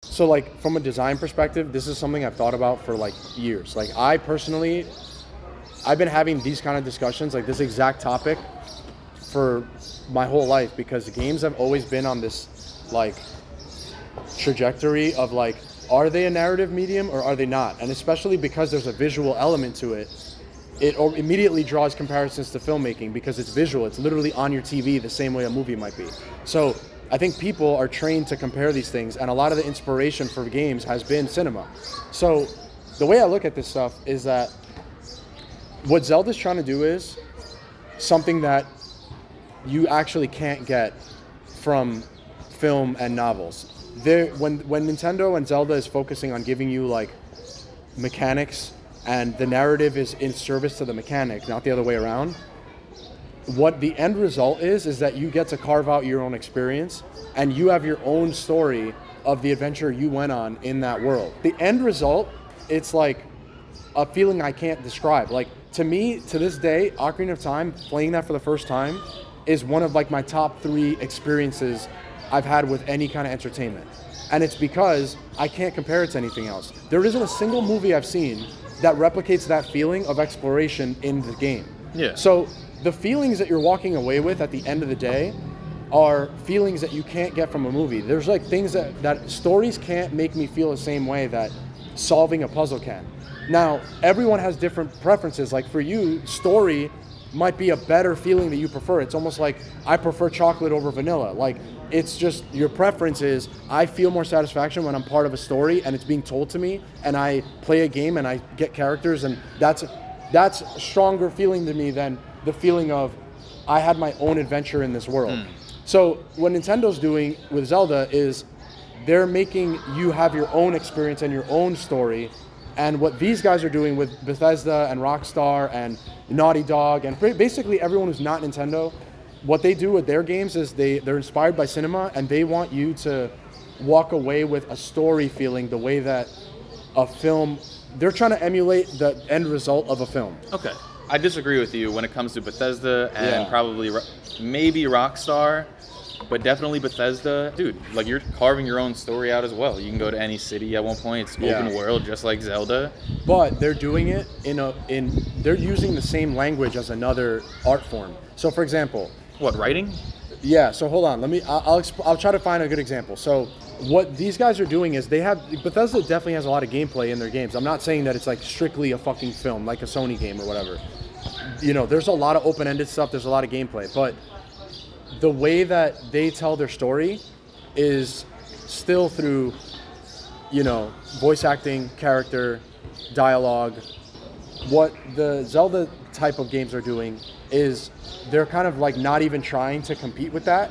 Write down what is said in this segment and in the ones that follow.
So like from a design perspective, this is something I've thought about for like years. Like I personally, I've been having these kind of discussions, like this exact topic, for my whole life, because the games have always been on this like trajectory of like, are they a narrative medium or are they not? And especially because there's a visual element to it, it immediately draws comparisons to filmmaking because it's visual. It's literally on your TV the same way a movie might be. So I think people are trained to compare these things, and a lot of the inspiration for games has been cinema. So the way I look at this stuff is that what Zelda's trying to do is something that you actually can't get from film and novels. When Nintendo and Zelda is focusing on giving you like mechanics and the narrative is in service to the mechanic, not the other way around, what the end result is that you get to carve out your own experience and you have your own story of the adventure you went on in that world. The end result, it's like a feeling I can't describe. Like to me, to this day, Ocarina of Time, playing that for the first time, is one of like my top 3 experiences I've had with any kind of entertainment. And it's because I can't compare it to anything else. There isn't a single movie I've seen that replicates that feeling of exploration in the game. Yeah. So the feelings that you're walking away with at the end of the day are feelings that you can't get from a movie. There's like things that stories can't make me feel the same way that solving a puzzle can. Now, everyone has different preferences. Like for you, story might be a better feeling that you prefer. It's almost like I prefer chocolate over vanilla. Like it's just your preference is I feel more satisfaction when I'm part of a story and it's being told to me and I play a game and I get characters, and that's a stronger feeling to me than the feeling of I had my own adventure in this world. So what Nintendo's doing with Zelda is they're making you have your own experience and your own story. And what these guys are doing with Bethesda and Rockstar and Naughty Dog and basically everyone who's not Nintendo, what they do with their games is they're inspired by cinema and they want you to walk away with a story feeling the way that a film, they're trying to emulate the end result of a film. Okay. I disagree with you when it comes to Bethesda and probably maybe Rockstar, but definitely Bethesda. Dude, like you're carving your own story out as well. You can go to any city at one point. It's open world just like Zelda. But they're doing it they're using the same language as another art form. So for example, what, writing? Yeah, so hold on. I'll try to find a good example. So what these guys are doing is Bethesda definitely has a lot of gameplay in their games. I'm not saying that it's like strictly a fucking film, like a Sony game or whatever. You know, there's a lot of open-ended stuff, there's a lot of gameplay, but the way that they tell their story is still through, you know, voice acting, character, dialogue. What the Zelda type of games are doing is they're kind of like not even trying to compete with that.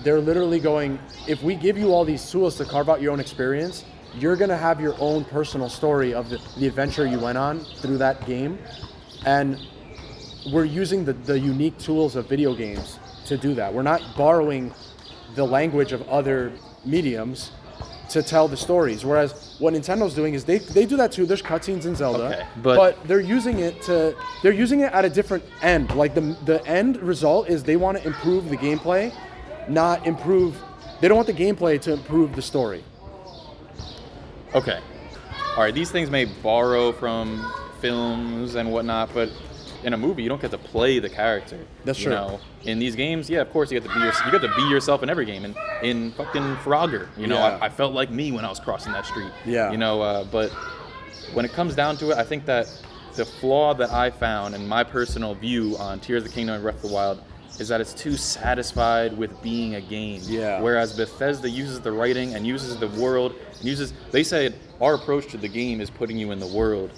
They're literally going, if we give you all these tools to carve out your own experience, you're going to have your own personal story of the adventure you went on through that game. And we're using the unique tools of video games to do that. We're not borrowing the language of other mediums to tell the stories. Whereas what Nintendo's doing is they do that too. There's cutscenes in Zelda, but they're using it at a different end. Like the end result is they want to improve the gameplay, not improve. They don't want the gameplay to improve the story. Okay. All right. These things may borrow from films and whatnot, but in a movie, you don't get to play the character. That's true. You know, in these games, yeah, of course, you get to be yourself in every game. And in fucking Frogger, you know, I felt like me when I was crossing that street. Yeah. You know, but when it comes down to it, I think that the flaw that I found and my personal view on Tears of the Kingdom and Breath of the Wild is that it's too satisfied with being a game. Yeah. Whereas Bethesda uses the writing and uses the world and they say our approach to the game is putting you in the world.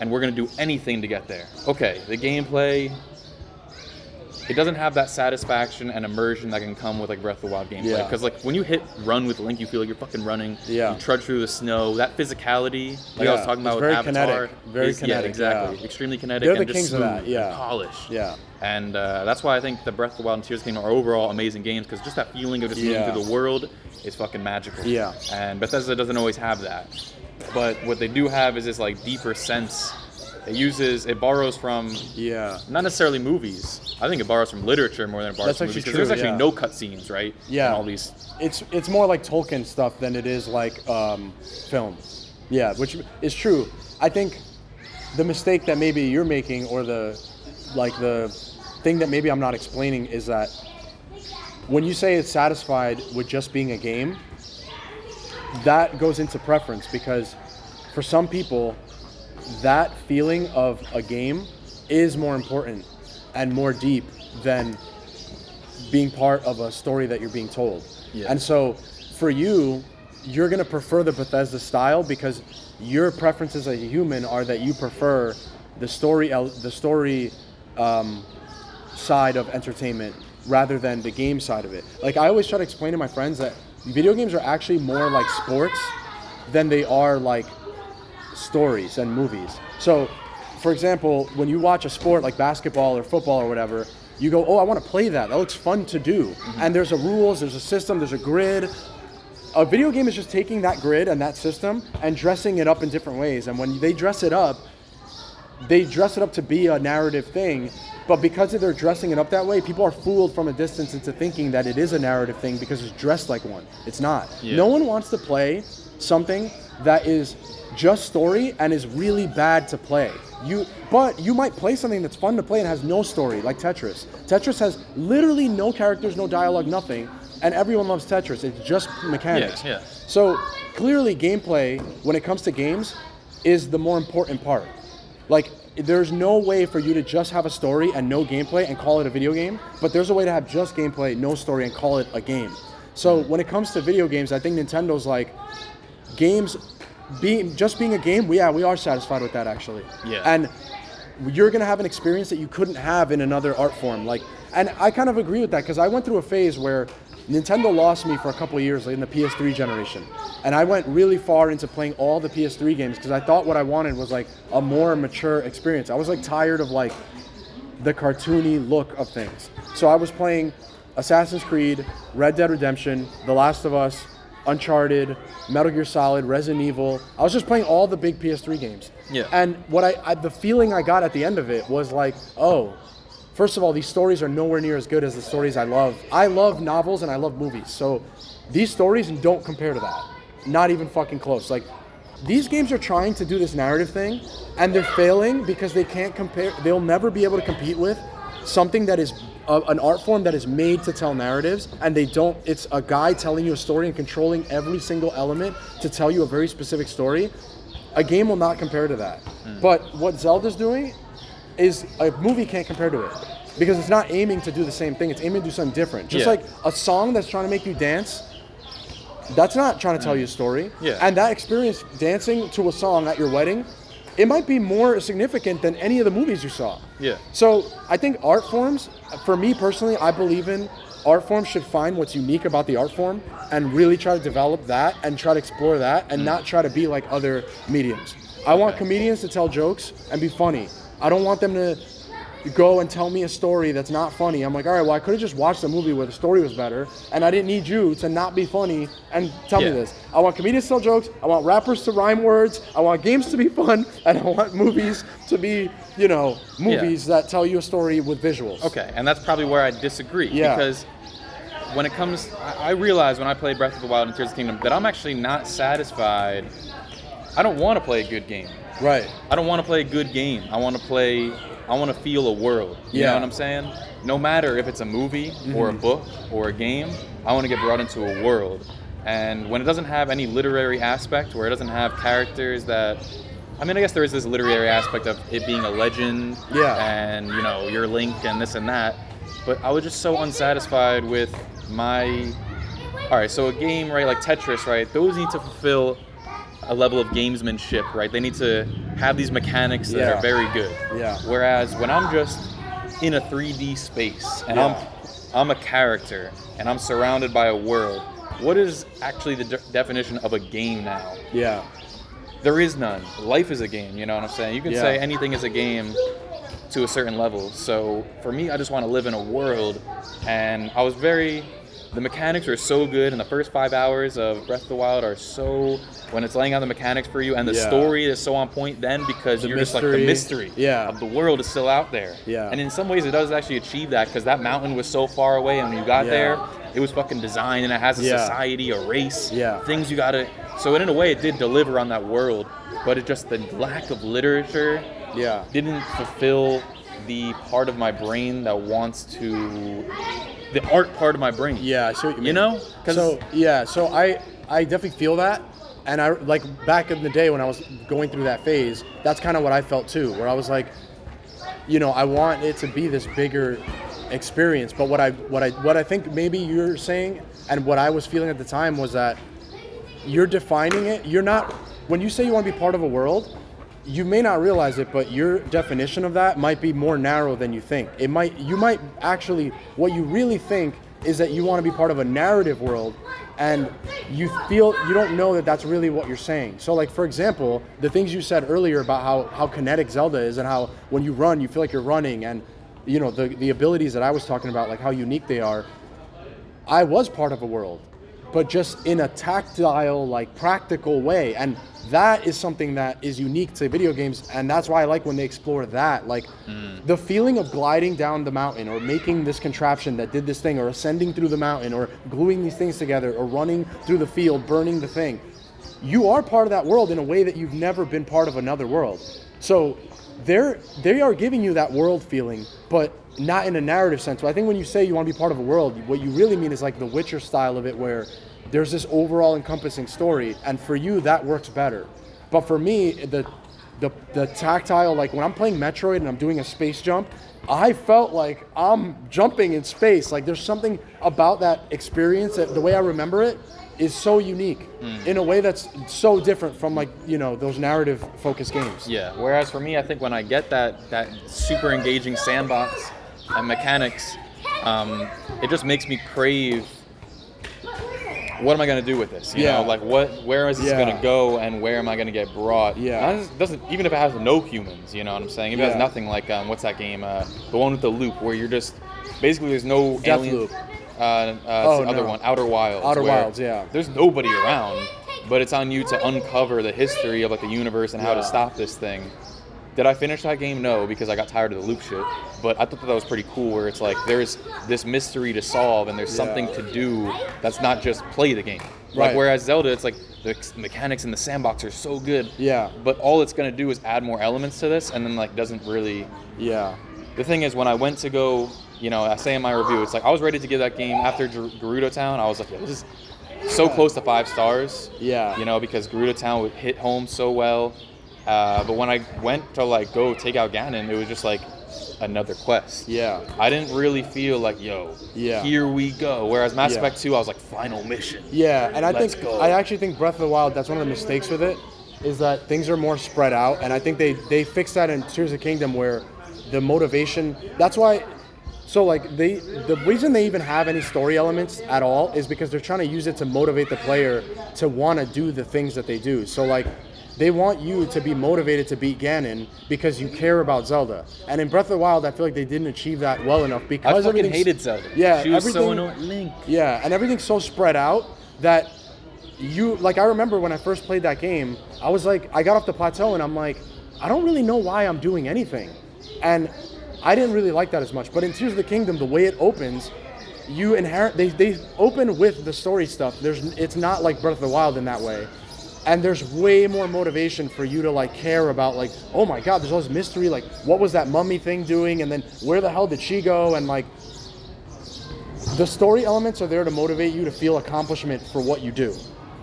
And we're going to do anything to get there. Okay, the gameplay, it doesn't have that satisfaction and immersion that can come with like Breath of the Wild gameplay. Because like when you hit run with Link, you feel like you're fucking running. Yeah. You trudge through the snow. That physicality, like I was talking about with Avatar. Very kinetic. Yeah, exactly. Yeah. Extremely kinetic. They're and the just kings smooth of that. Yeah. And polished. Yeah. And that's why I think the Breath of the Wild and Tears of the Kingdom are overall amazing games, because just that feeling of just moving through the world is fucking magical. Yeah. And Bethesda doesn't always have that. But what they do have is this like deeper sense It borrows from not necessarily movies. I think it borrows from literature more than it borrows from movies, because there's actually no cutscenes, right? Yeah. And all these. It's more like Tolkien stuff than it is like film. Yeah, which is true. I think the mistake that maybe you're making, or the thing that maybe I'm not explaining, is that when you say it's satisfied with just being a game, that goes into preference, because for some people, that feeling of a game is more important and more deep than being part of a story that you're being told. Yeah. And so for you, you're going to prefer the Bethesda style because your preferences as a human are that you prefer the story side of entertainment rather than the game side of it. Like, I always try to explain to my friends that video games are actually more like sports than they are like stories and movies. So, for example, when you watch a sport like basketball or football or whatever, you go, oh, I want to play that. That looks fun to do. Mm-hmm. And there's a rules, there's a system, there's a grid. A video game is just taking that grid and that system and dressing it up in different ways. And when they dress it up to be a narrative thing. But because they're dressing it up that way, people are fooled from a distance into thinking that it is a narrative thing because it's dressed like one. It's not. Yeah. No one wants to play something that is just story and is really bad to play. But you might play something that's fun to play and has no story, like Tetris. Tetris has literally no characters, no dialogue, nothing, and everyone loves Tetris. It's just mechanics. Yeah. So clearly gameplay, when it comes to games, is the more important part. Like, there's no way for you to just have a story and no gameplay and call it a video game, but there's a way to have just gameplay, no story, and call it a game. So when it comes to video games, I think Nintendo's like, games being a game, we are satisfied with that, actually. Yeah. And you're gonna have an experience that you couldn't have in another art form. Like, and I kind of agree with that, because I went through a phase where Nintendo lost me for a couple of years, like in the PS3 generation. And I went really far into playing all the PS3 games because I thought what I wanted was like a more mature experience. I was like tired of like the cartoony look of things. So I was playing Assassin's Creed, Red Dead Redemption, The Last of Us, Uncharted, Metal Gear Solid, Resident Evil. I was just playing all the big PS3 games. Yeah. And what the feeling I got at the end of it was like, oh, first of all, these stories are nowhere near as good as the stories I love. I love novels and I love movies. So these stories don't compare to that. Not even fucking close. Like, these games are trying to do this narrative thing and they're failing because they can't compare. They'll never be able to compete with something that is an art form that is made to tell narratives, and it's a guy telling you a story and controlling every single element to tell you a very specific story. A game will not compare to that. But what Zelda's doing is a movie can't compare to it, because it's not aiming to do the same thing. It's aiming to do something different. Just like a song that's trying to make you dance, that's not trying to tell you a story. Yeah. And that experience dancing to a song at your wedding, it might be more significant than any of the movies you saw. Yeah. So I think art forms, for me personally, I believe in art forms should find what's unique about the art form and really try to develop that and try to explore that and not try to be like other mediums. I want comedians to tell jokes and be funny. I don't want them to go and tell me a story that's not funny. I'm like, all right, well, I could have just watched a movie where the story was better, and I didn't need you to not be funny and tell me this. I want comedians to tell jokes, I want rappers to rhyme words, I want games to be fun, and I want movies to be, movies that tell you a story with visuals. Okay, and that's probably where I disagree. Yeah. Because when it comes, I realized when I played Breath of the Wild and Tears of the Kingdom that I'm actually not satisfied. I don't want to play a good game. Right. I don't want to play a good game. I want to feel a world. You know what I'm saying? No matter if it's a movie or a book or a game, I want to get brought into a world. And when it doesn't have any literary aspect, where it doesn't have characters that, I guess there is this literary aspect of it being a legend and, your Link and this and that. But I was just so unsatisfied with so a game, right, like Tetris, right, those need to fulfill a level of gamesmanship, right? They need to have these mechanics that are very good. Yeah. Whereas when I'm just in a 3D space and I'm a character and I'm surrounded by a world, what is actually the definition of a game now? Yeah. There is none. Life is a game, you know what I'm saying? You can say anything is a game to a certain level. So for me, I just want to live in a world, and I was very the mechanics are so good, and the first 5 hours of Breath of the Wild are so, when it's laying out the mechanics for you, and the story is so on point then, because you're just like, the mystery of the world is still out there. Yeah. And in some ways it does actually achieve that, because that mountain was so far away, and when you got there, it was fucking designed, and it has a society, a race, things you gotta, so in a way it did deliver on that world, but it just, the lack of literature didn't fulfill the part of my brain that wants to, the art part of my brain. Yeah, I see what you mean. You know? So I definitely feel that. And I, like, back in the day when I was going through that phase, that's kind of what I felt too, where I was like, you know, I want it to be this bigger experience. But what I think maybe you're saying, and what I was feeling at the time, was that you're defining it. You're not, when you say you want to be part of a world, you may not realize it, but your definition of that might be more narrow than you think. You might actually, what you really think is that you want to be part of a narrative world, and you don't know that that's really what you're saying. So, like, for example, the things you said earlier about how kinetic Zelda is, and how when you run, you feel like you're running, and, you know, the abilities that I was talking about, like how unique they are. I was part of a world, but just in a tactile, like, practical way. And that is something that is unique to video games, and that's why I like when they explore that. Like, the feeling of gliding down the mountain, or making this contraption that did this thing, or ascending through the mountain, or gluing these things together, or running through the field, burning the thing. You are part of that world in a way that you've never been part of another world. So they are giving you that world feeling, but not in a narrative sense. So I think when you say you want to be part of a world, what you really mean is like the Witcher style of it, where there's this overall encompassing story, and for you that works better. But for me, the tactile, like when I'm playing Metroid and I'm doing a space jump, I felt like I'm jumping in space. Like, there's something about that experience that the way I remember it is so unique in a way that's so different from, like, you know, those narrative focused games. Yeah. Whereas for me, I think when I get that super engaging sandbox and mechanics, it just makes me crave, what am I going to do with this? You know, like, where is this going to go, and where am I going to get brought? Yeah. And it doesn't, even if it has no humans, you know what I'm saying? If it has nothing, like, what's that game? The one with the loop, where you're just, basically there's no alien. Other one, Outer Wilds. Outer Wilds, yeah. There's nobody around, but it's on you to uncover the history of, like, the universe and how to stop this thing. Did I finish that game? No, because I got tired of the loop shit. But I thought that was pretty cool, where it's like there's this mystery to solve, and there's something to do that's not just play the game. Right. Like, whereas Zelda, it's like the mechanics in the sandbox are so good. Yeah. But all it's gonna do is add more elements to this, and then, like, doesn't really. Yeah. The thing is, when I went to go, you know, I say in my review, it's like I was ready to give that game after Gerudo Town. I was like, yeah, this is so close to 5 stars. Yeah. You know, because Gerudo Town would hit home so well. But when I went to, like, go take out Ganon, it was just like another quest. Yeah. I didn't really feel like, here we go. Whereas Mass Effect 2, I was like, final mission. Yeah, and I actually think Breath of the Wild, that's one of the mistakes with it, is that things are more spread out, and I think they fixed that in Tears of the Kingdom, where the motivation, that's why, so, like, the reason they even have any story elements at all is because they're trying to use it to motivate the player to want to do the things that they do. So, like, they want you to be motivated to beat Ganon because you care about Zelda. And in Breath of the Wild, I feel like they didn't achieve that well enough, because I fucking hated Zelda. Yeah, she was so annoying. Link. Yeah, and everything's so spread out that I remember when I first played that game, I was like, I got off the plateau and I'm like, I don't really know why I'm doing anything. And I didn't really like that as much. But in Tears of the Kingdom, the way it opens, they open with the story stuff. It's not like Breath of the Wild in that way. And there's way more motivation for you to, like, care about, like, oh my god, there's all this mystery, like, what was that mummy thing doing, and then where the hell did she go, and, like, the story elements are there to motivate you to feel accomplishment for what you do.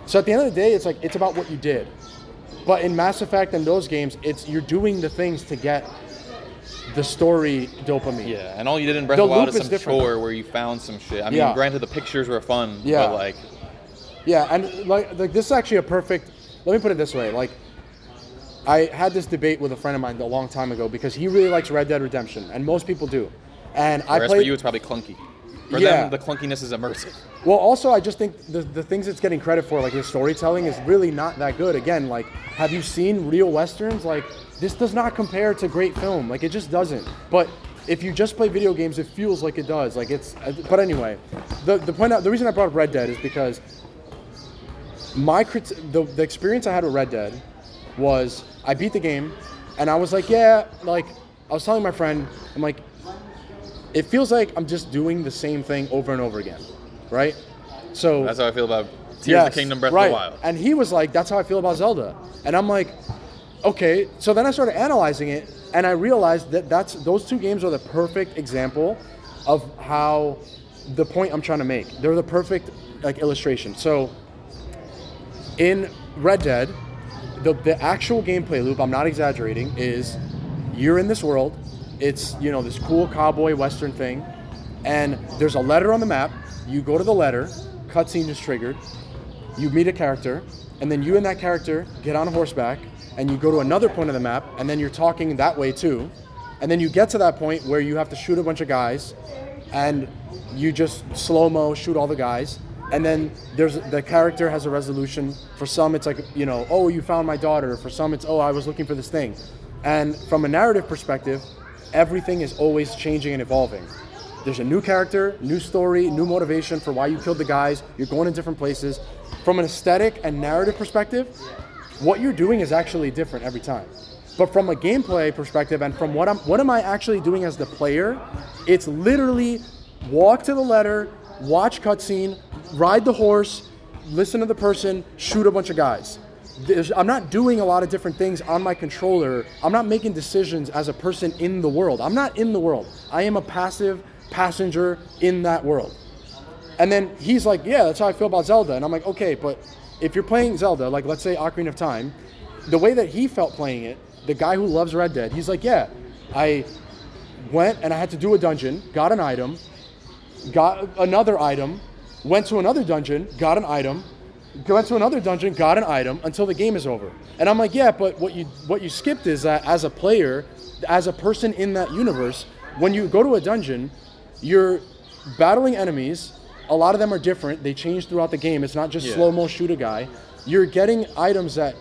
So at the end of the day, it's like, it's about what you did. But in Mass Effect and those games, you're doing the things to get the story dopamine. Yeah, and all you did in Breath of the Wild is some chore where you found some shit. I mean, granted, the pictures were fun, but, like... Yeah, and like this is actually a perfect, let me put it this way, like, I had this debate with a friend of mine a long time ago, because he really likes Red Dead Redemption, and most people do. And whereas for you, it's probably clunky. For them, the clunkiness is immersive. Well, also, I just think the things it's getting credit for, like his storytelling, is really not that good. Again, like, have you seen real Westerns? Like, this does not compare to great film. Like, it just doesn't. But if you just play video games, it feels like it does. Like it's, but anyway, the reason I brought up Red Dead is because the experience I had with Red Dead was I beat the game, and I was like, yeah, like I was telling my friend, I'm like, it feels like I'm just doing the same thing over and over again, right? So that's how I feel about Tears of the Kingdom, Breath of the Wild. And he was like, that's how I feel about Zelda. And I'm like, okay. So then I started analyzing it, and I realized that those two games are the perfect example of how the point I'm trying to make. They're the perfect like illustration. So in Red Dead, the actual gameplay loop, I'm not exaggerating, is you're in this world. It's, you know, this cool cowboy western thing, and there's a letter on the map. You go to the letter, cutscene is triggered, you meet a character, and then you and that character get on horseback, and you go to another point of the map, and then you're talking that way too, and then you get to that point where you have to shoot a bunch of guys, and you just slow-mo shoot all the guys, and then the character has a resolution. For some it's like, you know, oh, you found my daughter. For some it's, oh, I was looking for this thing. And from a narrative perspective, everything is always changing and evolving. There's a new character, new story, new motivation for why you killed the guys. You're going in different places. From an aesthetic and narrative perspective, what you're doing is actually different every time. But from a gameplay perspective, and from what am I actually doing as the player, it's literally walk to the letter, watch cutscene, ride the horse, listen to the person, shoot a bunch of guys. I'm not doing a lot of different things on my controller. I'm not making decisions as a person in the world. I'm not in the world. I am a passive passenger in that world. And then he's like, yeah, that's how I feel about Zelda. And I'm like, okay, but if you're playing Zelda, like let's say Ocarina of Time, the way that he felt playing it, the guy who loves Red Dead, he's like, yeah, I went and I had to do a dungeon, got an item, got another item, went to another dungeon, got an item, went to another dungeon, got an item until the game is over. And I'm like, yeah, but what you skipped is that as a player, as a person in that universe, when you go to a dungeon, you're battling enemies. A lot of them are different. They change throughout the game. It's not just slow-mo shoot a guy. You're getting items that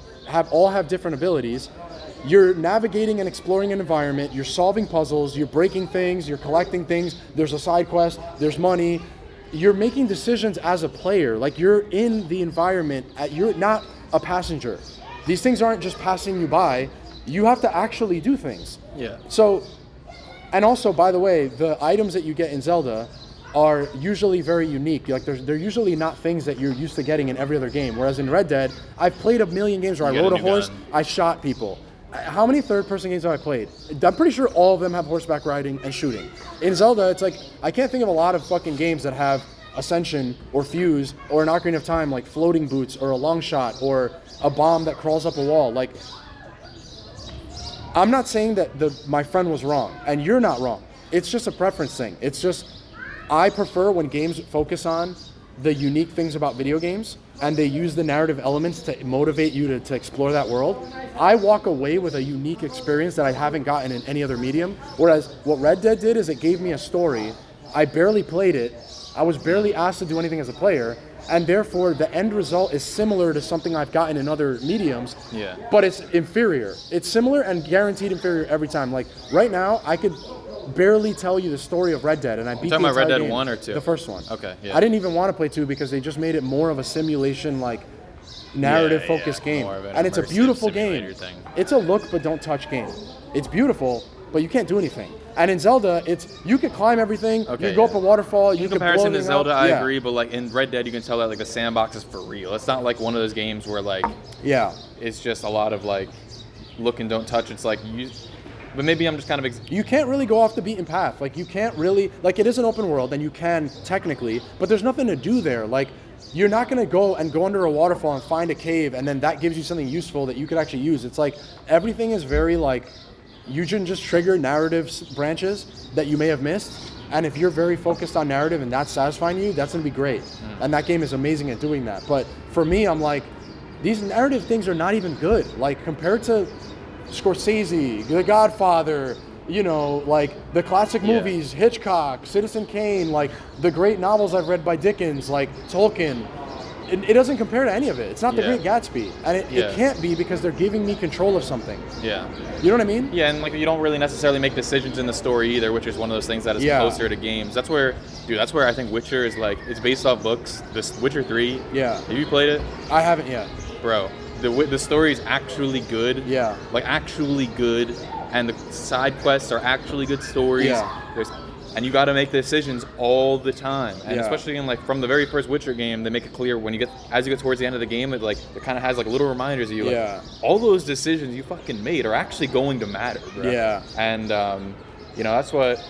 all have different abilities. You're navigating and exploring an environment. You're solving puzzles. You're breaking things. You're collecting things. There's a side quest. There's money. You're making decisions as a player. Like, you're in the environment. You're not a passenger. These things aren't just passing you by. You have to actually do things. Yeah. So, and also, by the way, the items that you get in Zelda are usually very unique. Like, they're usually not things that you're used to getting in every other game. Whereas in Red Dead, I've played a million games where I rode a horse, I shot people. How many third-person games have I played? I'm pretty sure all of them have horseback riding and shooting. In Zelda, it's like, I can't think of a lot of fucking games that have Ascension or Fuse or an Ocarina of Time, like floating boots or a long shot or a bomb that crawls up a wall. Like, I'm not saying that my friend was wrong, and you're not wrong. It's just a preference thing. It's just, I prefer when games focus on the unique things about video games and they use the narrative elements to motivate you to explore that world. I walk away with a unique experience that I haven't gotten in any other medium. Whereas what Red Dead did is it gave me a story. I barely played it. I was barely asked to do anything as a player. And therefore, the end result is similar to something I've gotten in other mediums. Yeah. But it's inferior. It's similar and guaranteed inferior every time. Like, right now, I could barely tell you the story of Red Dead, and I beat the entire game. Talking about Red Dead 1 or 2? The first one. Okay, yeah. I didn't even want to play 2 because they just made it more of a simulation, like, narrative-focused game. And it's a beautiful game. Thing. It's a look but don't touch game. It's beautiful, but you can't do anything. And in Zelda, it's, you could climb everything, you go up a waterfall, you can blow comparison to things Zelda, up. I agree, but like in Red Dead, you can tell that like the sandbox is for real. It's not like one of those games where like, it's just a lot of like, look and don't touch. It's like, but maybe I'm just kind of... You can't really go off the beaten path. Like, you can't really... Like, it is an open world, and you can, technically, but there's nothing to do there. Like, you're not going to go under a waterfall and find a cave, and then that gives you something useful that you could actually use. It's like, everything is very, like... You can just trigger narrative branches that you may have missed, and if you're very focused on narrative and that's satisfying you, that's going to be great. And that game is amazing at doing that. But for me, I'm like, these narrative things are not even good. Like, compared to Scorsese, The Godfather, you know, like the classic movies, Hitchcock, Citizen Kane, like the great novels I've read by Dickens, like Tolkien. it doesn't compare to any of it. It's not The Yeah. Great Gatsby, and it can't be because they're giving me control of something. Yeah. You know what I mean? Yeah, and like you don't really necessarily make decisions in the story either, which is one of those things that is closer to games. That's where I think Witcher is like, it's based off books. This Witcher 3. Yeah. Have you played it? I haven't yet. Bro, the story is actually good. Yeah. Like actually good, and the side quests are actually good stories. Yeah. And you got to make decisions all the time, and Yeah. especially in like from the very first Witcher game, they make it clear as you get towards the end of the game, it kind of has like little reminders of you, like all those decisions you fucking made are actually going to matter, bro. Yeah. And that's what.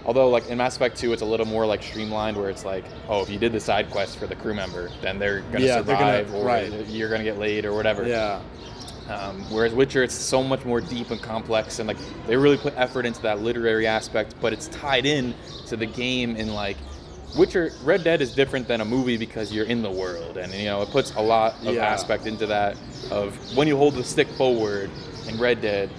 Although like in Mass Effect 2, it's a little more like streamlined, where it's like, oh, if you did the side quest for the crew member, then they're gonna survive, or you're gonna get laid or whatever. Yeah. Whereas Witcher, it's so much more deep and complex, and like they really put effort into that literary aspect, but it's tied in to the game in like Red Dead is different than a movie because you're in the world, and it puts a lot of aspect into that of when you hold the stick forward in Red Dead,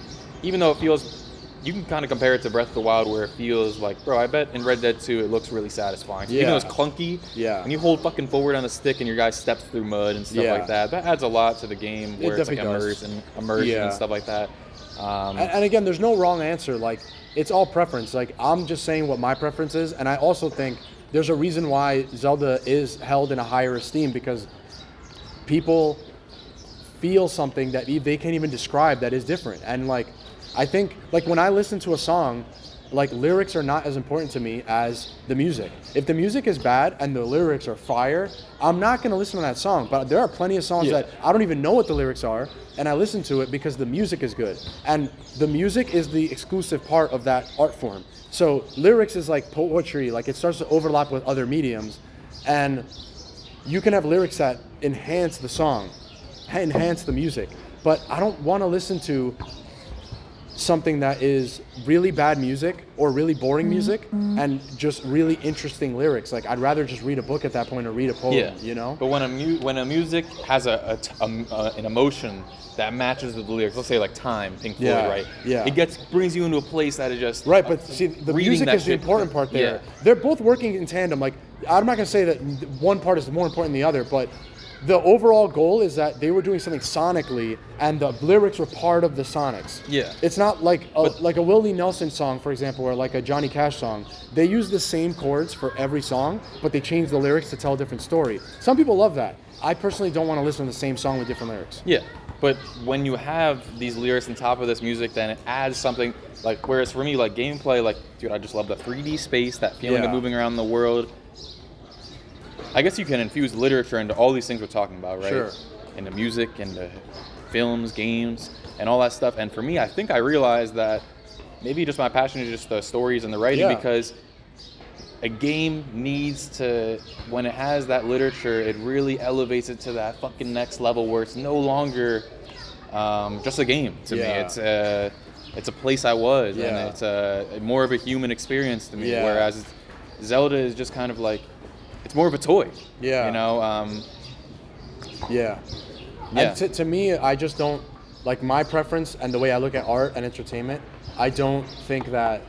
even though it feels. You can kind of compare it to Breath of the Wild, where it feels like, bro, I bet in Red Dead 2 it looks really satisfying. So even though it's clunky, and you hold fucking forward on the stick and your guy steps through mud and stuff like that, that adds a lot to the game where it's like immersion and stuff like that. And again, there's no wrong answer. Like, it's all preference. Like, I'm just saying what my preference is, and I also think there's a reason why Zelda is held in a higher esteem, because people feel something that they can't even describe that is different. And like, I think, like, when I listen to a song, like, lyrics are not as important to me as the music. If the music is bad and the lyrics are fire, I'm not going to listen to that song. But there are plenty of songs that I don't even know what the lyrics are, and I listen to it because the music is good. And the music is the exclusive part of that art form. So lyrics is like poetry, like it starts to overlap with other mediums. And you can have lyrics that enhance the song, enhance the music. But I don't want to listen to something that is really bad music or really boring music and just really interesting lyrics. Like, I'd rather just read a book at that point or read a poem, you know? But when a music has an emotion that matches with the lyrics, let's say like Time, Pink Floyd, right? Yeah. It brings you into a place that is just... Right, but see, the music is the important part there. Yeah. They're both working in tandem. Like, I'm not going to say that one part is more important than the other, but the overall goal is that they were doing something sonically, and the lyrics were part of the sonics. Yeah. It's not like a Willie Nelson song, for example, or like a Johnny Cash song. They use the same chords for every song, but they change the lyrics to tell a different story. Some people love that. I personally don't want to listen to the same song with different lyrics. Yeah, but when you have these lyrics on top of this music, then it adds something. Like, whereas for me, like gameplay, like, dude, I just love the 3D space, that feeling of moving around the world. I guess you can infuse literature into all these things we're talking about, right? Sure. Into music, into films, games, and all that stuff. And for me, I think I realized that maybe just my passion is just the stories and the writing, because a game needs to, when it has that literature, it really elevates it to that fucking next level where it's no longer just a game to me. It's a place I was, and it's more of a human experience to me. Whereas Zelda is just kind of like, it's more of a toy. Yeah. You know? And to me, I just don't, like, my preference and the way I look at art and entertainment, I don't think that,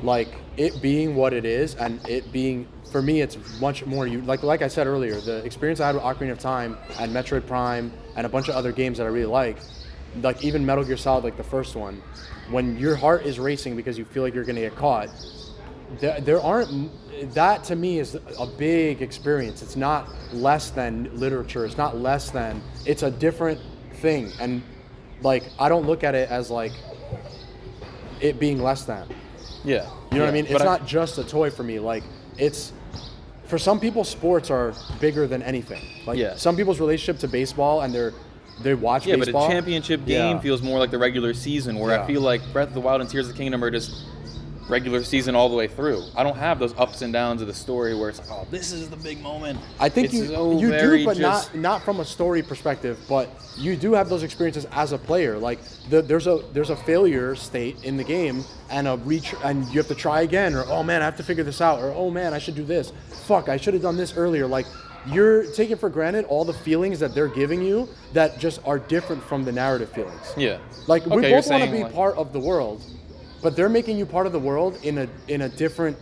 like, it being what it is and it being, for me, it's much more, like I said earlier, the experience I had with Ocarina of Time and Metroid Prime and a bunch of other games that I really like even Metal Gear Solid, like the first one, when your heart is racing because you feel like you're going to get caught, there aren't, that to me is a big experience. It's not less than literature. It's not less than, it's a different thing. And like, I don't look at it as like it being less than. Yeah. You know what I mean? It's not just a toy for me. Like, it's, for some people, sports are bigger than anything. Like, some people's relationship to baseball and they watch baseball. Yeah, but a championship game feels more like the regular season, where I feel like Breath of the Wild and Tears of the Kingdom are just regular season all the way through. I don't have those ups and downs of the story where it's like, oh, this is the big moment. I think you do, but not from a story perspective, but you do have those experiences as a player. Like, there's a failure state in the game and and you have to try again, or oh man, I have to figure this out, or oh man, I should do this. Fuck, I should have done this earlier. Like, you're taking for granted all the feelings that they're giving you that just are different from the narrative feelings. Yeah. Like, we both want to be part of the world, but they're making you part of the world in a different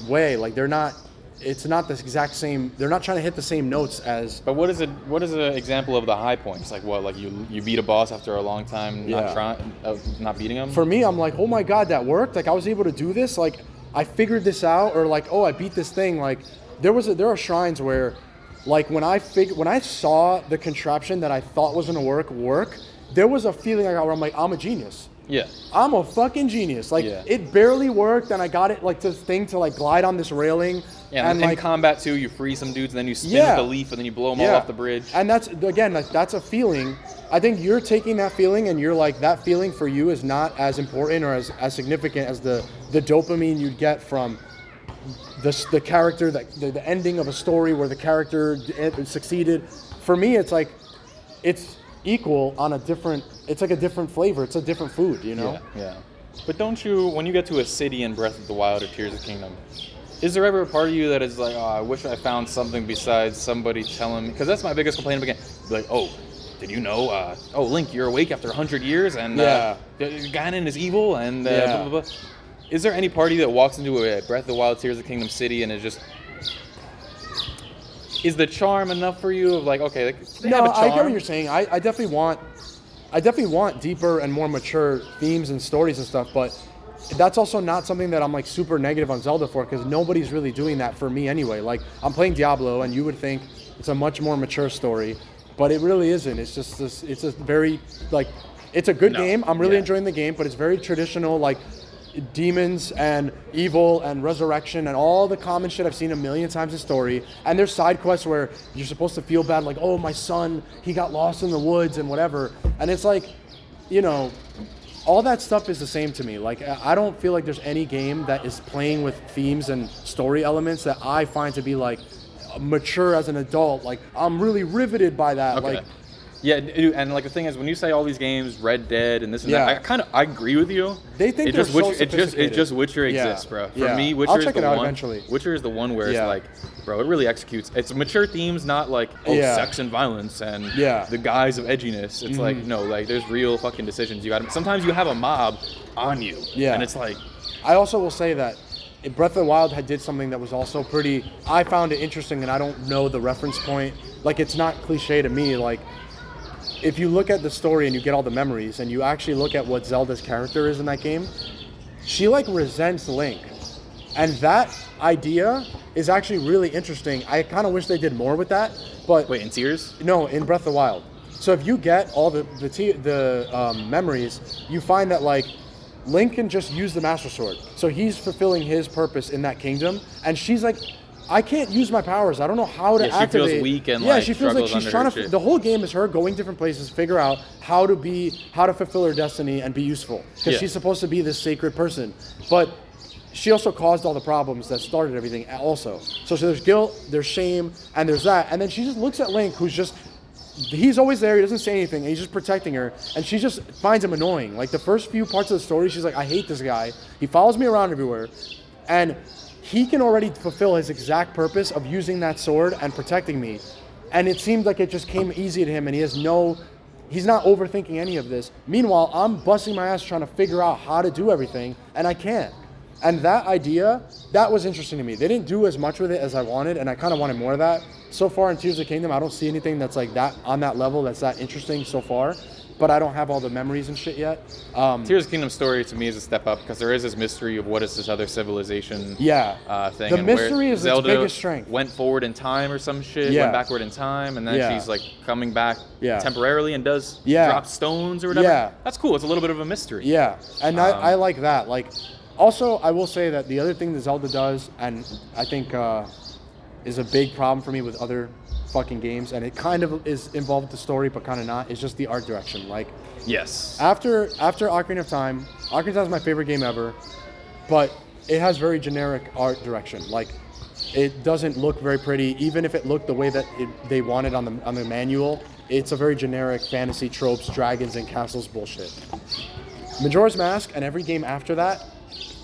way. Like, they're not it's not the exact same. They're not trying to hit the same notes as. But what is an example of the high points? Like what? Like you beat a boss after a long time not beating him? For me, I'm like, oh my god, that worked. Like I was able to do this. Like I figured this out, or like, oh, I beat this thing. Like there are shrines where, like when I saw the contraption that I thought was gonna work, there was a feeling I got where I'm like, I'm a genius. Yeah. I'm a fucking genius. Like it barely worked, and I got it like this thing to like glide on this railing. Yeah, and in like, combat too, you free some dudes, and then you spin with the leaf, and then you blow them all off the bridge. And that's again, like that's a feeling. I think you're taking that feeling, and you're like that feeling for you is not as important or as significant as the dopamine you'd get from the character, the ending of a story where the character succeeded. For me, it's like it's equal on a different. It's like a different flavor. It's a different food, you know. Yeah. But don't you, when you get to a city in Breath of the Wild or Tears of the Kingdom, is there ever a part of you that is like, oh, I wish I found something besides somebody telling me? Because that's my biggest complaint again. Like, oh, did you know? Link, you're awake after 100 years, and Ganon is evil, and blah, blah, blah. Is there any party that walks into a Breath of the Wild, Tears of the Kingdom city, and is just... Is the charm enough for you of like, okay, they have a charm? I get what you're saying. I definitely want deeper and more mature themes and stories and stuff, but that's also not something that I'm like super negative on Zelda for, because nobody's really doing that for me anyway. Like I'm playing Diablo, and you would think it's a much more mature story, but it really isn't. It's just this. It's a very like, it's a good game. I'm really enjoying the game, but it's very traditional, like demons and evil and resurrection and all the common shit I've seen a million times in story. And there's side quests where you're supposed to feel bad, like, oh, my son, he got lost in the woods and whatever. And it's like, you know, all that stuff is the same to me. Like, I don't feel like there's any game that is playing with themes and story elements that I find to be like mature as an adult. Like, I'm really riveted by that. Okay. Like, yeah, and like the thing is, when you say all these games, Red Dead and this and that, I agree with you. They think it they're just so Witcher, it just Witcher exists, bro. For me, Witcher I'll is check the it out one. Eventually. Witcher is the one where it's like, bro, it really executes. It's mature themes, not like sex and violence and the guise of edginess. It's like no, like there's real fucking decisions you got. Sometimes you have a mob on you, and it's like. I also will say that Breath of the Wild did something that was also pretty. I found it interesting, and I don't know the reference point. Like it's not cliche to me, like. If you look at the story and you get all the memories and you actually look at what Zelda's character is in that game, she like resents Link. And that idea is actually really interesting. I kind of wish they did more with that, but... Wait, in Tears? No, in Breath of the Wild. So if you get all the memories, you find that like Link can just use the Master Sword. So he's fulfilling his purpose in that kingdom, and she's like... I can't use my powers. I don't know how to activate. She feels weak and she feels like she's trying to. The whole game is her going different places, figure out how to fulfill her destiny and be useful. Because she's supposed to be this sacred person, but she also caused all the problems that started everything. Also, so there's guilt, there's shame, and there's that. And then she just looks at Link, who's just. He's always there. He doesn't say anything. And he's just protecting her, and she just finds him annoying. Like the first few parts of the story, she's like, "I hate this guy. He follows me around everywhere," and. He can already fulfill his exact purpose of using that sword and protecting me. And it seemed like it just came easy to him, and he's not overthinking any of this. Meanwhile, I'm busting my ass trying to figure out how to do everything, and I can't. And that idea, that was interesting to me. They didn't do as much with it as I wanted, and I kind of wanted more of that. So far in Tears of the Kingdom, I don't see anything that's like that on that level that's that interesting so far. But I don't have all the memories and shit yet. Tears of the Kingdom story to me is a step up because there is this mystery of what is this other civilization thing. The mystery is Zelda its biggest strength. Went forward in time or some shit, went backward in time, and then she's like coming back temporarily and does drop stones or whatever. That's cool. It's a little bit of a mystery. Yeah, and I like that. Like, also, I will say that the other thing that Zelda does, and I think is a big problem for me with other fucking games, and it kind of is involved with the story but kind of not, it's just the art direction. Like after Ocarina of Time is my favorite game ever, but it has very generic art direction. Like it doesn't look very pretty, even if it looked the way that they wanted on the manual. It's a very generic fantasy tropes, dragons and castles bullshit. Majora's Mask and every game after that,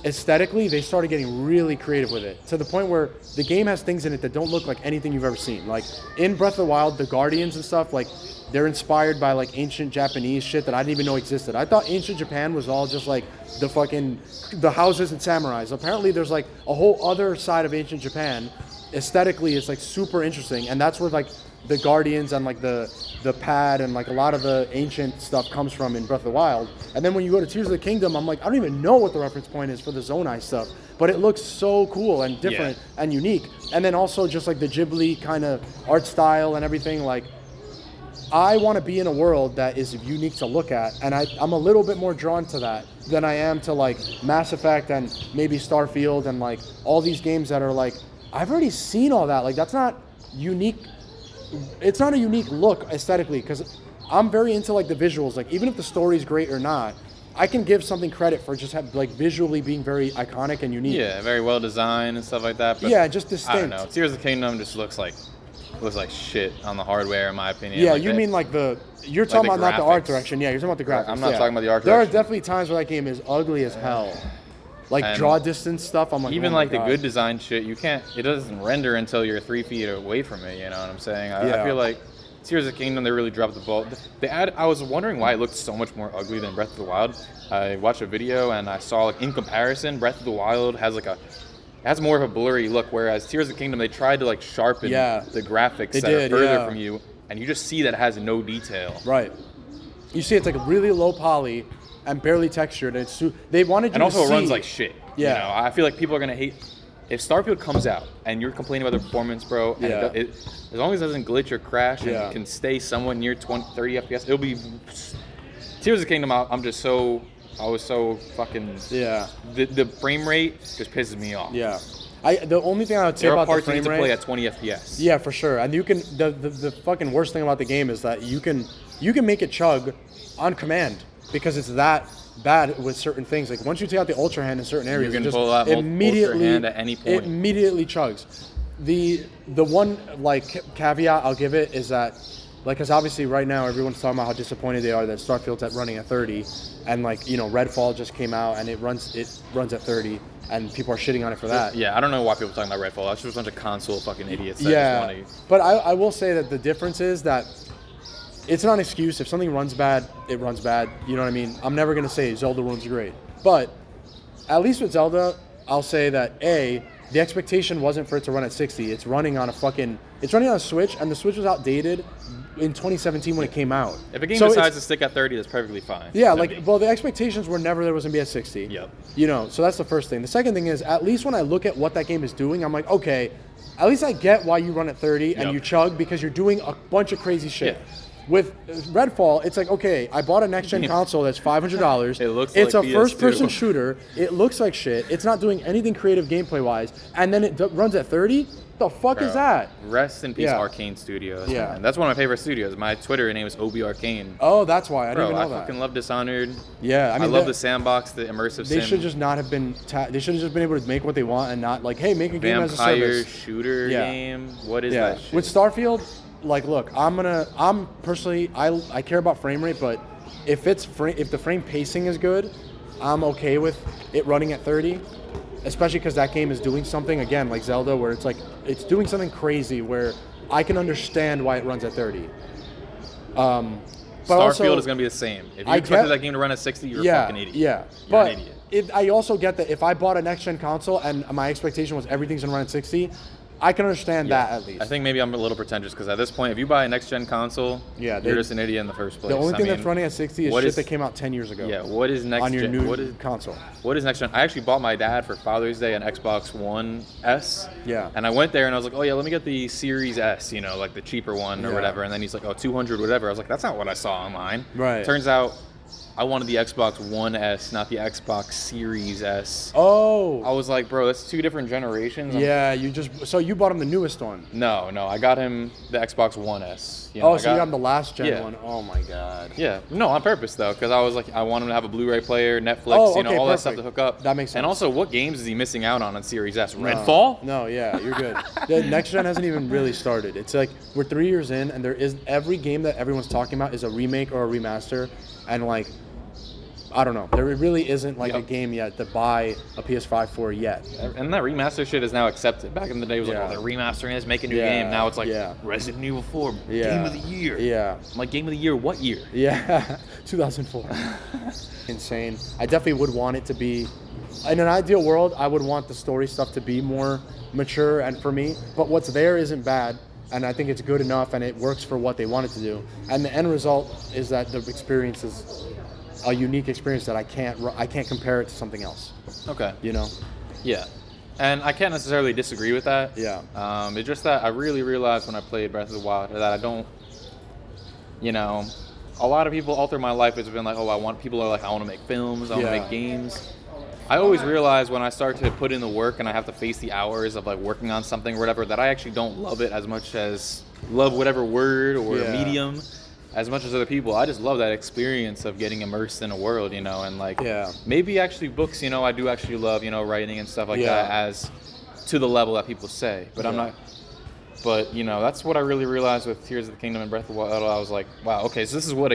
aesthetically, they started getting really creative with it, to the point where the game has things in it that don't look like anything you've ever seen. Like in Breath of the Wild, the Guardians and stuff, like they're inspired by like ancient Japanese shit that I didn't even know existed. I thought ancient Japan was all just like the houses and samurais. Apparently there's like a whole other side of ancient Japan aesthetically it's like super interesting, and that's where like the Guardians and like the pad and like a lot of the ancient stuff comes from in Breath of the Wild. And then when you go to Tears of the Kingdom, I'm like, I don't even know what the reference point is for the Zonai stuff, but it looks so cool and different and unique. And then also just like the Ghibli kind of art style and everything. Like, I want to be in a world that is unique to look at, and I'm a little bit more drawn to that than I am to like Mass Effect and maybe Starfield and like all these games that are like, I've already seen all that. Like, that's not unique. It's not a unique look aesthetically, because I'm very into like the visuals. Like, even if the story's great or not, I can give something credit for just like visually being very iconic and unique. Yeah, very well designed and stuff like that. But yeah, just distinct. I don't know. Tears of the Kingdom just looks like shit on the hardware, in my opinion. Yeah, like you mean like you're talking about not the art direction. Yeah, you're talking about the graphics. I'm not talking about the art There direction. are definitely times where that game is ugly as hell. Like, And draw distance stuff, I'm like, even oh my like the God. good design shit, it doesn't render until you're 3 feet away from it. You know what I'm saying? I feel like Tears of the Kingdom, they really dropped the ball. I was wondering why it looked so much more ugly than Breath of the Wild. I watched a video and I saw like in comparison, Breath of the Wild has more of a blurry look, whereas Tears of the Kingdom, they tried to like sharpen the graphics that are further from you, and you just see that it has no detail. Right. You see it's like really low poly and barely textured. They wanted you And also to it see, runs like shit. Yeah. You know, I feel like people are going to hate. If Starfield comes out and you're complaining about the performance, bro, and as long as it doesn't glitch or crash and it can stay somewhat near 20, 30 FPS, it'll be... Tears of the Kingdom, I was so fucking... Yeah. The frame rate just pisses me off. Yeah. The only thing I would say There are about the parts you frame need to rate... play at 20 FPS. Yeah, for sure. And you can... The fucking worst thing about the game is that you can make it chug on command, because it's that bad with certain things. Like, once you take out the Ultra Hand in certain areas, You can it just pull out immediately Ultra Hand at any point. It immediately chugs. The one like caveat I'll give it is that, like, because obviously right now everyone's talking about how disappointed they are that Starfield's running at 30, and like, you know, Redfall just came out and it runs at 30, and people are shitting on it for that. Yeah, I don't know why people are talking about Redfall. That's just a bunch of console fucking idiots. That Yeah, just want but I will say that the difference is that it's not an excuse. If something runs bad, it runs bad. You know what I mean? I'm never going to say Zelda runs great. But at least with Zelda, I'll say that, the expectation wasn't for it to run at 60. It's running on a Switch, and the Switch was outdated in 2017 when it came out. If a game decides to stick at 30, that's perfectly fine. Yeah, the expectations were never there was going to be at 60. Yep. You know, so that's the first thing. The second thing is, at least when I look at what that game is doing, I'm like, okay, at least I get why you run at 30 and you chug, because you're doing a bunch of crazy shit. Yeah. With Redfall, it's like, okay, I bought a next-gen console that's $500. It looks it's like a PS2. first-person shooter. It looks like shit. It's not doing anything creative gameplay-wise. And then it runs at 30? The fuck is that? Rest in peace, Yeah. Arcane Studios. Yeah. Man. That's one of my favorite studios. My Twitter name is OB Arcane. Oh, that's why. I didn't even know I that. fucking love Dishonored. Yeah, I love the sandbox, the immersive They sim. should just not have been... they should have just been able to make what they want and not, like, hey, make a game as a Vampire service. shooter game. What is that shit? With Starfield, like, look, I'm personally, I care about frame rate, but if the frame pacing is good, I'm okay with it running at 30, especially because that game is doing something, again, like Zelda, where it's like, it's doing something crazy where I can understand why it runs at 30. But Starfield is going to be the same. If you expected that game to run at 60, you're a fucking idiot. Yeah, You're an idiot. I also get that if I bought a next-gen console and my expectation was everything's going to run at 60, I can understand that at least. I think maybe I'm a little pretentious, because at this point, if you buy a next-gen console, you're just an idiot in the first place. The only thing that's running at 60 is shit that came out 10 years ago. Yeah, what is next on your gen? new console? What is next gen? I actually bought my dad for Father's Day an Xbox One S. Yeah. And I went there and I was like, oh yeah, let me get the Series S, you know, like the cheaper one or whatever. And then he's like, oh, 200 whatever. I was like, that's not what I saw online. Right. Turns out I wanted the Xbox One S, not the Xbox Series S. Oh. I was like, bro, that's 2 different generations. Yeah, so you bought him the newest one. No, I got him the Xbox One S. You know, you got him the last gen one. Oh my god. Yeah, no, on purpose though, because I was like, I want him to have a Blu-ray player, Netflix, all that stuff to hook up. That makes sense. And also, what games is he missing out on Series S? Redfall? No, yeah, you're good. The next gen hasn't even really started. It's like we're 3 years in, and every game that everyone's talking about is a remake or a remaster, and like I don't know. There really isn't like a Yep. game yet to buy a PS5 for yet. And that remaster shit is now accepted. Back in the day, it was like, Yeah. oh, they're remastering this, make a new Yeah, game. Now it's like yeah. Resident Evil 4, Yeah. Game of the Year. Yeah. I'm like, Game of the Year, what year? Yeah, 2004. Insane. I definitely would want it to be, in an ideal world, I would want the story stuff to be more mature and for me. But what's there isn't bad, and I think it's good enough, and it works for what they wanted to do. And the end result is that the experience is a unique experience that I can't compare it to something else. Okay. You know? Yeah. And I can't necessarily disagree with that. Yeah. It's just that I really realized when I played Breath of the Wild that I don't, you know, a lot of people all through my life it's been like, oh, people are like, I want to make films, I want to Yeah. make games. I always realize when I start to put in the work and I have to face the hours of like working on something or whatever, that I actually don't love it as much as love whatever word or Yeah. medium as much as other people. I just love that experience of getting immersed in a world, you know, and like Yeah. maybe actually books, you know, I do actually love, you know, writing and stuff like Yeah. that as to the level that people say. But I'm Yeah. not. But you know, that's what I really realized with Tears of the Kingdom and Breath of the Wild. I was like, wow, okay, so this is what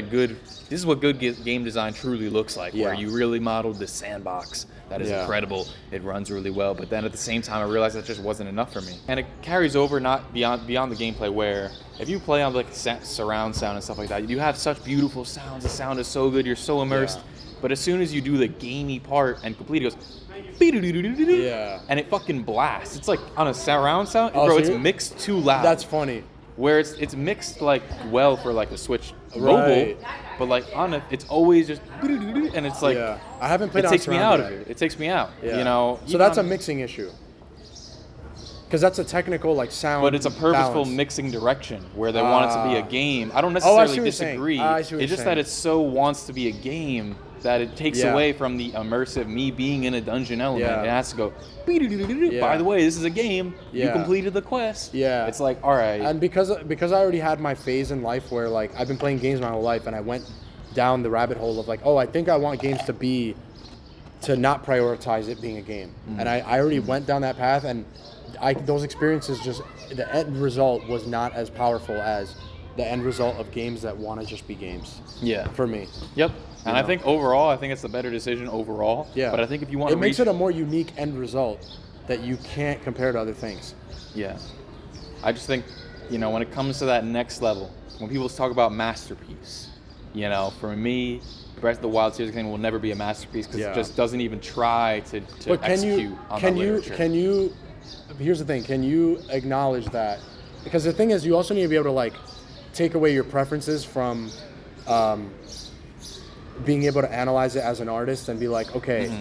good game design truly looks like, where Yeah. you really modeled this sandbox that is Yeah. incredible. It runs really well, but then at the same time, I realized that just wasn't enough for me. And it carries over not beyond the gameplay, where if you play on like surround sound and stuff like that, you have such beautiful sounds. The sound is so good, you're so immersed. Yeah. But as soon as you do the gamey part and complete, it goes. Yeah. And it fucking blasts. It's like on a surround sound, Oh, bro. so It's you're- mixed too loud. That's funny. Where it's mixed like well for like the Switch Right. mobile, but like on it, it's always just and it's like Yeah. I haven't played it on takes me surround out of yet. it. It takes me out. Yeah. You know. So even that's a on- mixing issue. Because that's a technical like sound. But it's a purposeful balance. mixing direction where they want it to be a game. I don't see what necessarily you're saying. disagree. I see what It's you're just saying. that it so wants to be a game that it takes Yeah. away from the immersive me being in a dungeon element. Yeah. It has to go. Yeah. By the way, this is a game. You Yeah. completed the quest. Yeah. It's like, all right. And because I already had my phase in life where like I've been playing games my whole life, and I went down the rabbit hole of like, oh, I think I want games to not prioritize it being a game. And I already went down that path, and those experiences, just the end result was not as powerful as the end result of games that want to just be games. Yeah. For me. Yep. And You I know? think overall, I think it's the better decision overall. Yeah. But I think if you want It to makes reach, it a more unique end result that you can't compare to other things. yeah. I just think, you know, when it comes to that next level, when people talk about masterpiece, you know, for me, Breath of the Wild Tears of the Kingdom will never be a masterpiece because Yeah. it just doesn't even try to But execute on that literature. can you here's the thing, can you acknowledge that? Because the thing is, you also need to be able to like take away your preferences from being able to analyze it as an artist and be like, okay,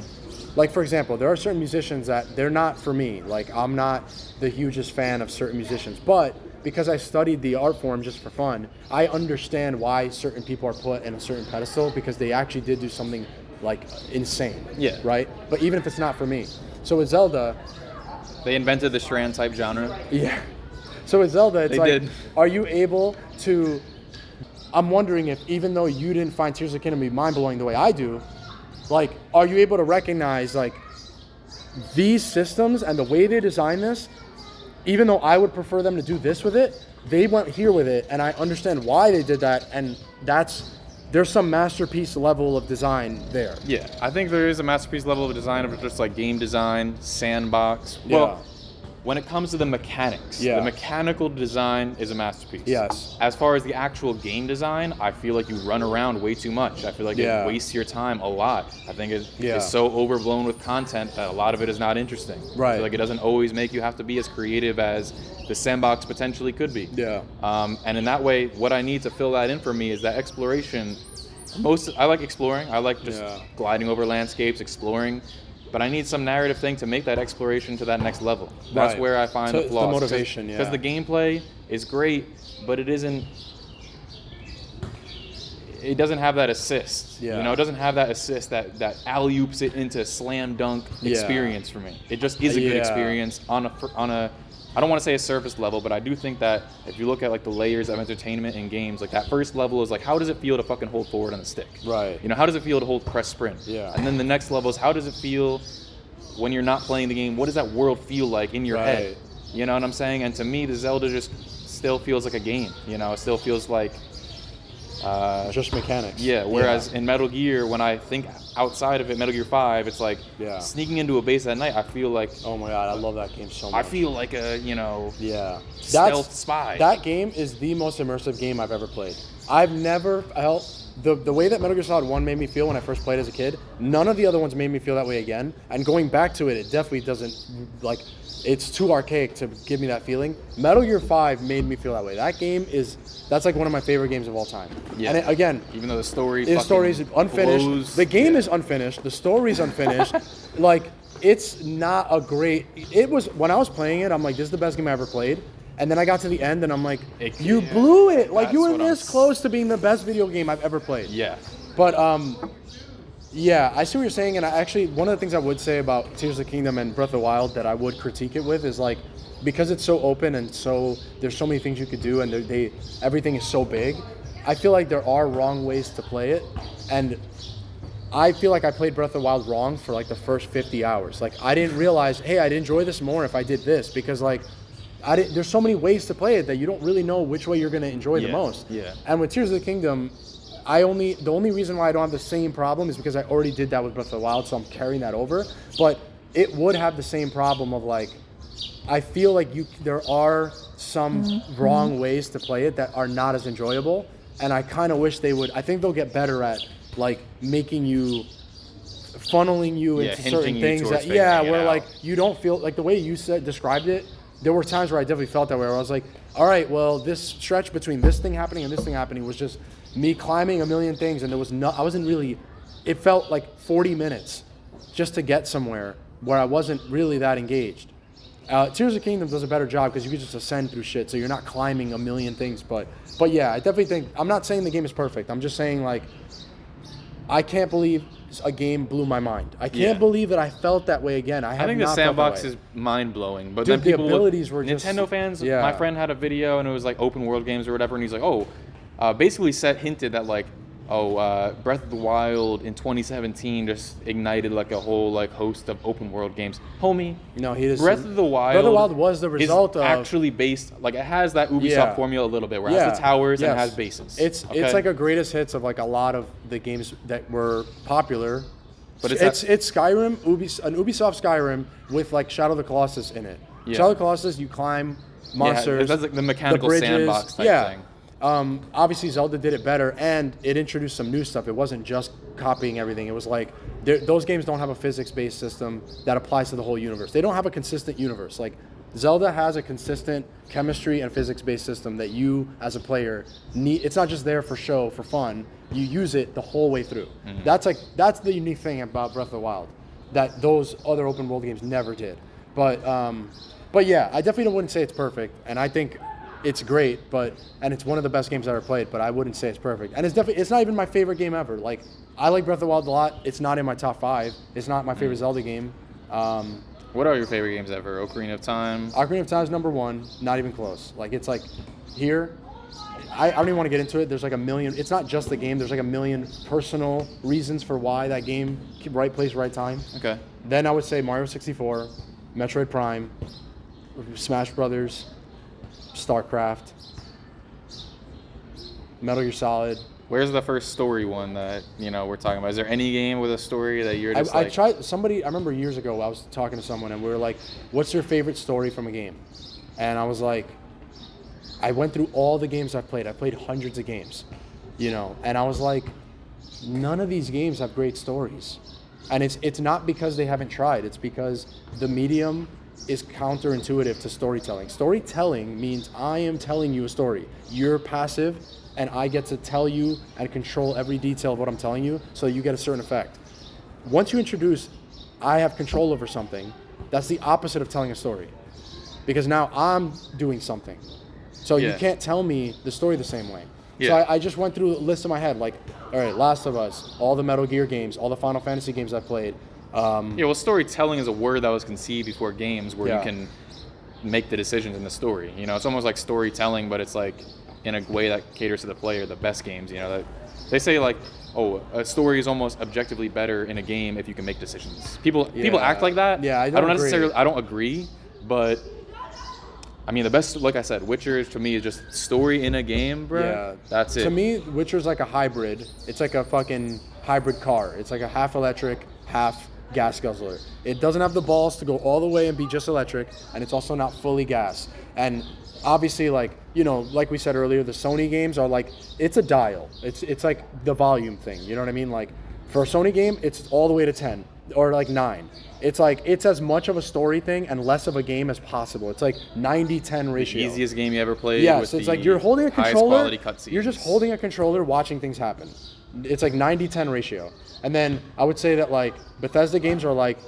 like for example, there are certain musicians that they're not for me. Like I'm not the hugest fan of certain musicians, but because I studied the art form just for fun, I understand why certain people are put in a certain pedestal, because they actually did do something like insane. Yeah. Right? But even if it's not for me. So with Zelda, They invented the Strand type genre. yeah. So with Zelda, it's They like, did. are you able to? I'm wondering if, even though you didn't find Tears of the Kingdom to be mind blowing the way I do, like, are you able to recognize like these systems and the way they design this? Even though I would prefer them to do this with it, they went here with it, and I understand why they did that, and there's some masterpiece level of design there. Yeah, I think there is a masterpiece level of design of just like game design, sandbox. Yeah. Well, when it comes to the mechanics, Yeah. the mechanical design is a masterpiece. Yes. As far as the actual game design, I feel like you run around way too much. I feel like Yeah. it wastes your time a lot. I think it Yeah. is so overblown with content that a lot of it is not interesting. I Right. feel like it doesn't always make you have to be as creative as the sandbox potentially could be. Yeah. And in that way, what I need to fill that in for me is that exploration. I like exploring. I like just Yeah. gliding over landscapes, exploring. But I need some narrative thing to make that exploration to that next level. That's Right. where I find So the it's flaws. the motivation, yeah. Because the gameplay is great, but it isn't. It doesn't have that assist. Yeah. You know, it doesn't have that assist that alley-oops it into a slam dunk Yeah. experience for me. It just is a good Yeah. experience on a. I don't want to say a surface level, but I do think that if you look at like the layers of entertainment in games, like that first level is like, how does it feel to fucking hold forward on the stick? Right. You know, how does it feel to hold press sprint? Yeah. And then the next level is, how does it feel when you're not playing the game? What does that world feel like in your head? Right. You know what I'm saying? And to me, the Zelda just still feels like a game. You know, it still feels like Just mechanics. Yeah, whereas in Metal Gear, when I think outside of it, Metal Gear 5, it's like sneaking into a base at night, I feel like... Oh my god, I love that game so much. I feel like a, stealth spy. That game is the most immersive game I've ever played. I've never felt... The way that Metal Gear Solid 1 made me feel when I first played as a kid, none of the other ones made me feel that way again. And going back to it, it definitely doesn't, like, it's too archaic to give me that feeling. Metal Gear 5 made me feel that way. That game that's like one of my favorite games of all time. Yeah. And again, even though the story is unfinished. Blows. The game is unfinished. The story's unfinished. Like, it's not a great, it was, when I was playing it, I'm like, this is the best game I ever played. And then I got to the end and I'm like, you blew it. Like, you were this close to being the best video game I've ever played. Yeah. But, yeah, I see what you're saying. And one of the things I would say about Tears of the Kingdom and Breath of the Wild that I would critique it with is, like, because it's so open and there's so many things you could do and everything is so big, I feel like there are wrong ways to play it. And I feel like I played Breath of the Wild wrong for, like, the first 50 hours. Like, I didn't realize, hey, I'd enjoy this more if I did this, because, like, there's so many ways to play it that you don't really know which way you're going to enjoy the most. Yeah. And with Tears of the Kingdom, the only reason why I don't have the same problem is because I already did that with Breath of the Wild, so I'm carrying that over. But it would have the same problem of, like, I feel like there are some wrong ways to play it that are not as enjoyable, and I kind of wish they would. I think they'll get better at, like, funneling you into certain things where like you don't feel like the way you described it. There were times where I definitely felt that way, where I was like, all right, well, this stretch between this thing happening and this thing happening was just me climbing a million things, and it felt like 40 minutes just to get somewhere where I wasn't really that engaged. Tears of the Kingdom does a better job because you can just ascend through shit, so you're not climbing a million things. But yeah, I definitely think, I'm not saying the game is perfect. I'm just saying, like, I can't believe a game blew my mind. I can't believe that I felt that way again. I think the sandbox is mind-blowing. But dude, then people the abilities were just... Nintendo fans, my friend had a video, and it was like open world games or whatever, and he's like, basically hinted that, like, Breath of the Wild in 2017 just ignited, like, a whole, like, host of open world games. Homie, no, he just... Breath of the Wild was the result of... actually based, like, it has that Ubisoft formula a little bit, where it has the towers and it has bases. It's like a greatest hits of, like, a lot of the games that were popular. But it's Skyrim, an Ubisoft Skyrim with, like, Shadow of the Colossus in it. Yeah. Shadow of the Colossus, you climb monsters. Yeah, that's like the mechanical sandbox type thing. Obviously, Zelda did it better, and it introduced some new stuff. It wasn't just copying everything. It was like, those games don't have a physics-based system that applies to the whole universe. They don't have a consistent universe. Like, Zelda has a consistent chemistry and physics-based system that you, as a player, need. It's not just there for show, for fun. You use it the whole way through. Mm-hmm. That's the unique thing about Breath of the Wild that those other open world games never did. But yeah, I definitely wouldn't say it's perfect, and I think it's great, and it's one of the best games I ever played, but I wouldn't say it's perfect. And it's not even my favorite game ever. Like, I like Breath of the Wild a lot. It's not in my top 5. It's not my favorite Zelda game. What are your favorite games ever? Ocarina of Time? Ocarina of Time is number 1, not even close. Like, it's like, here, I don't even want to get into it. There's like a million, it's not just the game, there's like a million personal reasons for why that game, right place, right time. Okay. Then I would say Mario 64, Metroid Prime, Smash Brothers, StarCraft, Metal Gear Solid. Where's the first story one that, we're talking about? Is there any game with a story that you're just I remember years ago, I was talking to someone and we were like, what's your favorite story from a game? And I was like, I went through all the games I've played. I played hundreds of games, and I was like, none of these games have great stories. And it's not because they haven't tried. It's because the medium is counterintuitive to storytelling. Storytelling means I am telling you a story. You're passive, and I get to tell you and control every detail of what I'm telling you so you get a certain effect. Once you introduce, I have control over something, that's the opposite of telling a story. Because now I'm doing something. So you can't tell me the story the same way. Yeah. So I just went through a list in my head, like, all right, Last of Us, all the Metal Gear games, all the Final Fantasy games I've played. Storytelling is a word that was conceived before games where you can make the decisions in the story. It's almost like storytelling, but it's like in a way that caters to the player, the best games, that they say, like, a story is almost objectively better in a game if you can make decisions. People act like that. Yeah, I don't agree, agree, but I mean, the best, like I said, Witcher to me is just story in a game, bro. Yeah. That's it. To me, Witcher's like a hybrid. It's like a fucking hybrid car. It's like a half electric, half gas guzzler. It doesn't have the balls to go all the way and be just electric, and it's also not fully gas. And obviously, like, you know, like we said earlier, the Sony games are like, it's a dial. It's like the volume thing. You know what I mean? Like, for a Sony game, it's all the way to 10 or like 9. It's like, it's as much of a story thing and less of a game as possible. It's like 90-10 ratio. The easiest game you ever played. Yes, it's like you're holding a controller. Quality cutscenes. You're just holding a controller, watching things happen. It's like 90-10 ratio. And then I would say that like Bethesda games are like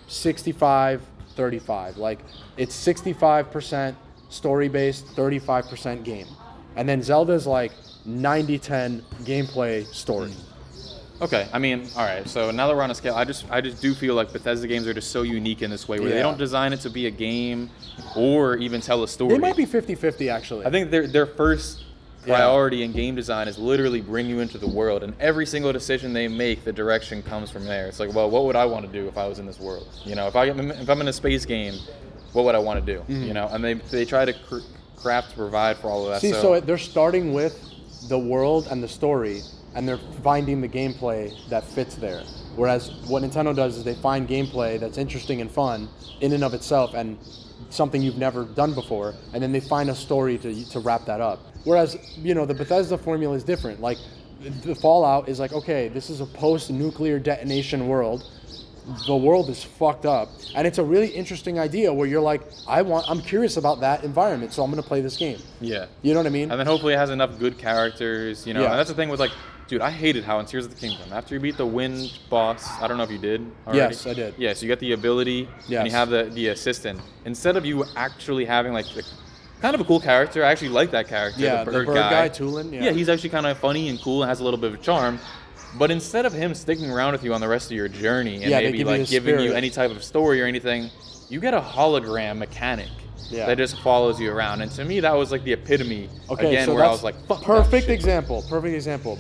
65-35. Like it's 65% story-based, 35% game. And then Zelda's like 90-10 gameplay story. Okay, I mean, all right. So now that we're on a scale, I just do feel like Bethesda games are just so unique in this way, where they don't design it to be a game or even tell a story. They might be 50-50 actually. I think their first priority in game design is literally bring you into the world, and every single decision they make, the direction comes from there. It's like, well, what would I want to do if I was in this world? You know, if I'm in a space game, what would I want to do? Mm-hmm. You know, and they try to craft to provide for all of that. See, so they're starting with the world and the story, and they're finding the gameplay that fits there. Whereas what Nintendo does is they find gameplay that's interesting and fun in and of itself and something you've never done before, and then they find a story to wrap that up. Whereas, you know, the Bethesda formula is different. Like, the Fallout is like, okay, this is a post-nuclear detonation world. The world is fucked up, and it's a really interesting idea where you're like, I'm curious about that environment, so I'm gonna play this game. Yeah. You know what I mean? And then hopefully it has enough good characters, you know. Yeah. And that's the thing with, like, dude, I hated how in Tears of the Kingdom, after you beat the wind boss, I don't know if you did already. Yes, I did. Yeah, so you get the ability, and you have the assistant. Instead of you actually having, like, kind of a cool character, I actually like that character, yeah, the bird guy. Tulin. Yeah, he's actually kind of funny and cool and has a little bit of a charm. But instead of him sticking around with you on the rest of your journey and maybe like giving you any type of story or anything, you get a hologram mechanic that just follows you around. And to me, that was like the epitome again, so where I was like, fuck perfect example,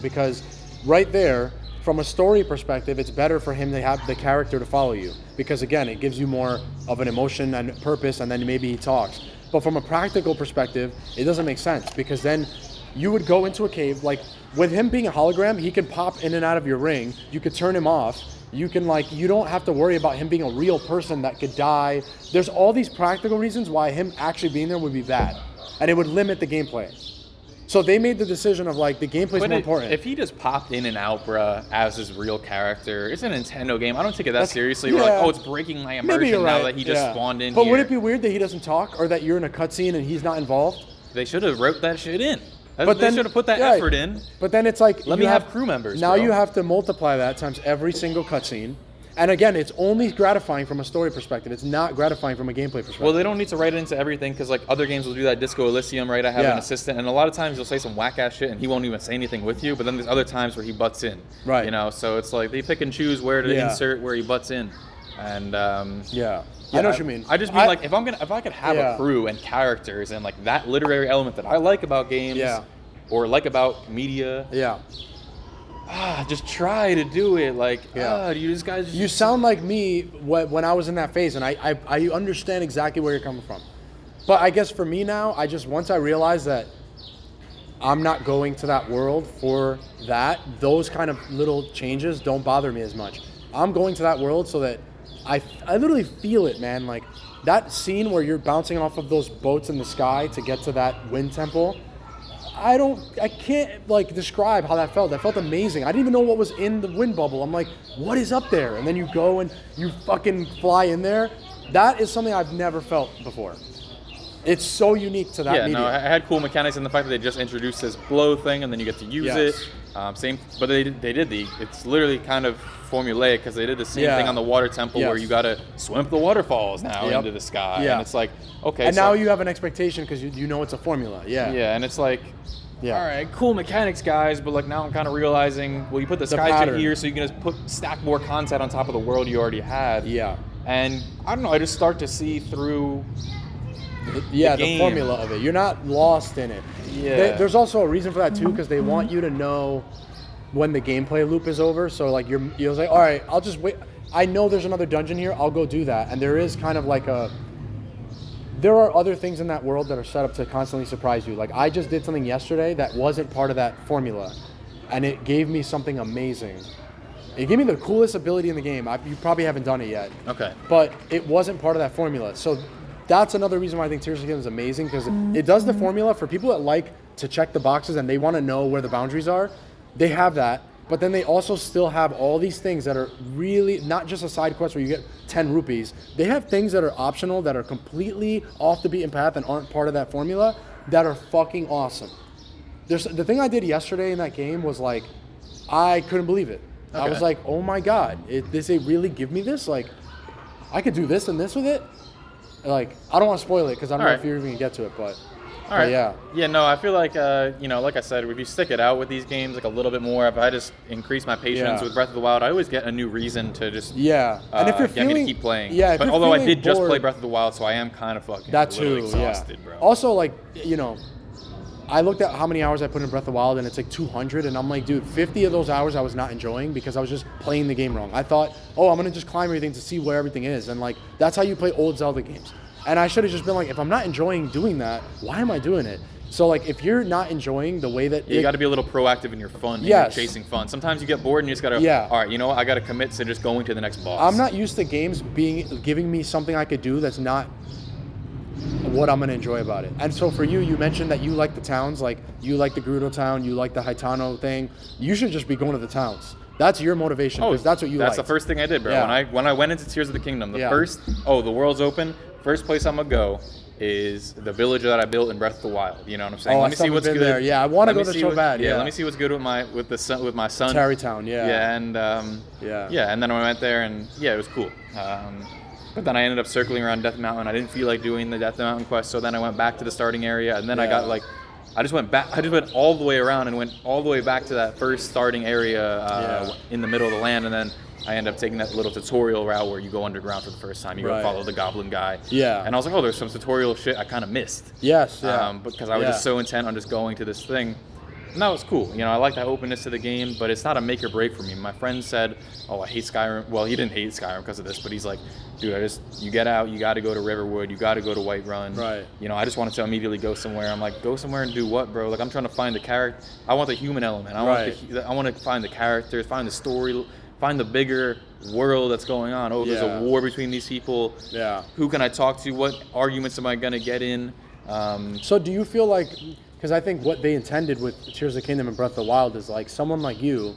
because right there, from a story perspective, it's better for him to have the character to follow you, because again, it gives you more of an emotion and purpose, and then maybe he talks. But from a practical perspective, it doesn't make sense, because then you would go into a cave, like with him being a hologram, he can pop in and out of your ring. You could turn him off. You can you don't have to worry about him being a real person that could die. There's all these practical reasons why him actually being there would be bad, and it would limit the gameplay. So they made the decision of like, the gameplay's more important. If he just popped in and out, bruh, as his real character, it's a Nintendo game. I don't take it that seriously. We're like, oh, it's breaking my immersion now that he just spawned in here. But would it be weird that he doesn't talk, or that you're in a cutscene and he's not involved? They should have wrote that shit in. But they should have put that effort in. But then it's like, let me have crew members. Now you have to multiply that times every single cutscene. And again, it's only gratifying from a story perspective. It's not gratifying from a gameplay perspective. Well, they don't need to write it into everything, because like other games will do that. Disco Elysium, right? I have an assistant, and a lot of times you'll say some whack ass shit, and he won't even say anything with you. But then there's other times where he butts in, right? You know, so it's like they pick and choose where to insert where he butts in, and I know what you mean. I just mean like if I could have a crew and characters and like that literary element that I like about games, or like about media, just try to do it. Like, you guys. You sound like me when I was in that phase, and I understand exactly where you're coming from. But I guess for me now, once I realize that I'm not going to that world for that, those kind of little changes don't bother me as much. I'm going to that world so that I literally feel it, man. Like that scene where you're bouncing off of those boats in the sky to get to that wind temple. I can't like describe how that felt. That felt amazing. I didn't even know what was in the wind bubble. I'm like, what is up there? And then you go and you fucking fly in there. That is something I've never felt before. It's so unique to that medium. No, it had cool mechanics in the fact that they just introduced this blow thing and then you get to use it. But it's literally kind of formulaic, because they did the same thing on the water temple where you got to swim up the waterfalls now into the sky. And it's like, okay. And now you have an expectation because you know it's a formula. Yeah, and it's like, all right, cool mechanics, guys, but like now I'm kind of realizing, well, you put the sky chip here so you can just stack more content on top of the world you already had. Yeah. And I don't know, I just start to see through the formula of it. You're not lost in it. Yeah. There's also a reason for that too, because they want you to know when the gameplay loop is over. So like you're like, all right, I'll just wait. I know there's another dungeon here. I'll go do that. And there is kind of like there are other things in that world that are set up to constantly surprise you. Like I just did something yesterday that wasn't part of that formula, and it gave me something amazing. It gave me the coolest ability in the game. You probably haven't done it yet. Okay. But it wasn't part of that formula. So that's another reason why I think Tears of the Kingdom is amazing, because it does the formula for people that like to check the boxes and they want to know where the boundaries are. They have that. But then they also still have all these things that are really not just a side quest where you get 10 rupees. They have things that are optional, that are completely off the beaten path and aren't part of that formula, that are fucking awesome. The thing I did yesterday in that game was like, I couldn't believe it. Okay. I was like, oh my God, did they really give me this? Like, I could do this and this with it? Like, I don't want to spoil it because I don't know if you're even going to get to it, but... All right. Yeah. Yeah, no, I feel like, like I said, if you stick it out with these games like a little bit more, if I just increase my patience with Breath of the Wild, I always get a new reason to just and if you're get me to keep playing. Yeah, but although I did just bored, play Breath of the Wild, so I am kind of fucking that a little too, exhausted, bro. Also, like, I looked at how many hours I put in Breath of the Wild, and it's like 200, and I'm like, dude, 50 of those hours I was not enjoying because I was just playing the game wrong. I thought, I'm going to just climb everything to see where everything is, and like, that's how you play old Zelda games. And I should have just been like, if I'm not enjoying doing that, why am I doing it? So, like, if you're not enjoying the way that... you got to be a little proactive in your fun, and you're chasing fun. Sometimes you get bored and you just got to, all right, you know what, I got to commit to just going to the next boss. I'm not used to games giving me something I could do that's not what I'm going to enjoy about it. And so for you mentioned that you like the towns, like, you like the Gerudo town, you like the Haitano thing. You should just be going to the towns. That's your motivation, because that's what you like. That's the first thing I did, bro. Yeah. When I went into Tears of the Kingdom, the world's open, first place I'm going to go is the village that I built in Breath of the Wild. You know what I'm saying? Let me see what's good there. Yeah, I want to go there so bad. Yeah, let me see what's good with my son. Tarrytown, yeah. Yeah, and and then I went there and it was cool. But then I ended up circling around Death Mountain. I didn't feel like doing the Death Mountain quest, so then I went back to the starting area, and then I got like, I just went all the way around and went all the way back to that first starting area in the middle of the land, and then I ended up taking that little tutorial route where you go underground for the first time. You go follow the goblin guy. Yeah. And I was like, there's some tutorial shit I kind of missed. Yes, yeah. Because I was just so intent on just going to this thing. And that was cool. I like the openness to the game, but it's not a make or break for me. My friend said, I hate Skyrim. Well, he didn't hate Skyrim because of this, but he's like, dude, you get out, you got to go to Riverwood, you got to go to Whiterun. Right. I just wanted to immediately go somewhere. I'm like, go somewhere and do what, bro? Like, I'm trying to find the character. I want the human element. I want to find the characters, find the story, find the bigger world that's going on. There's a war between these people. Yeah. Who can I talk to? What arguments am I going to get in? So do you feel like, because I think what they intended with Tears of the Kingdom and Breath of the Wild is like someone like you,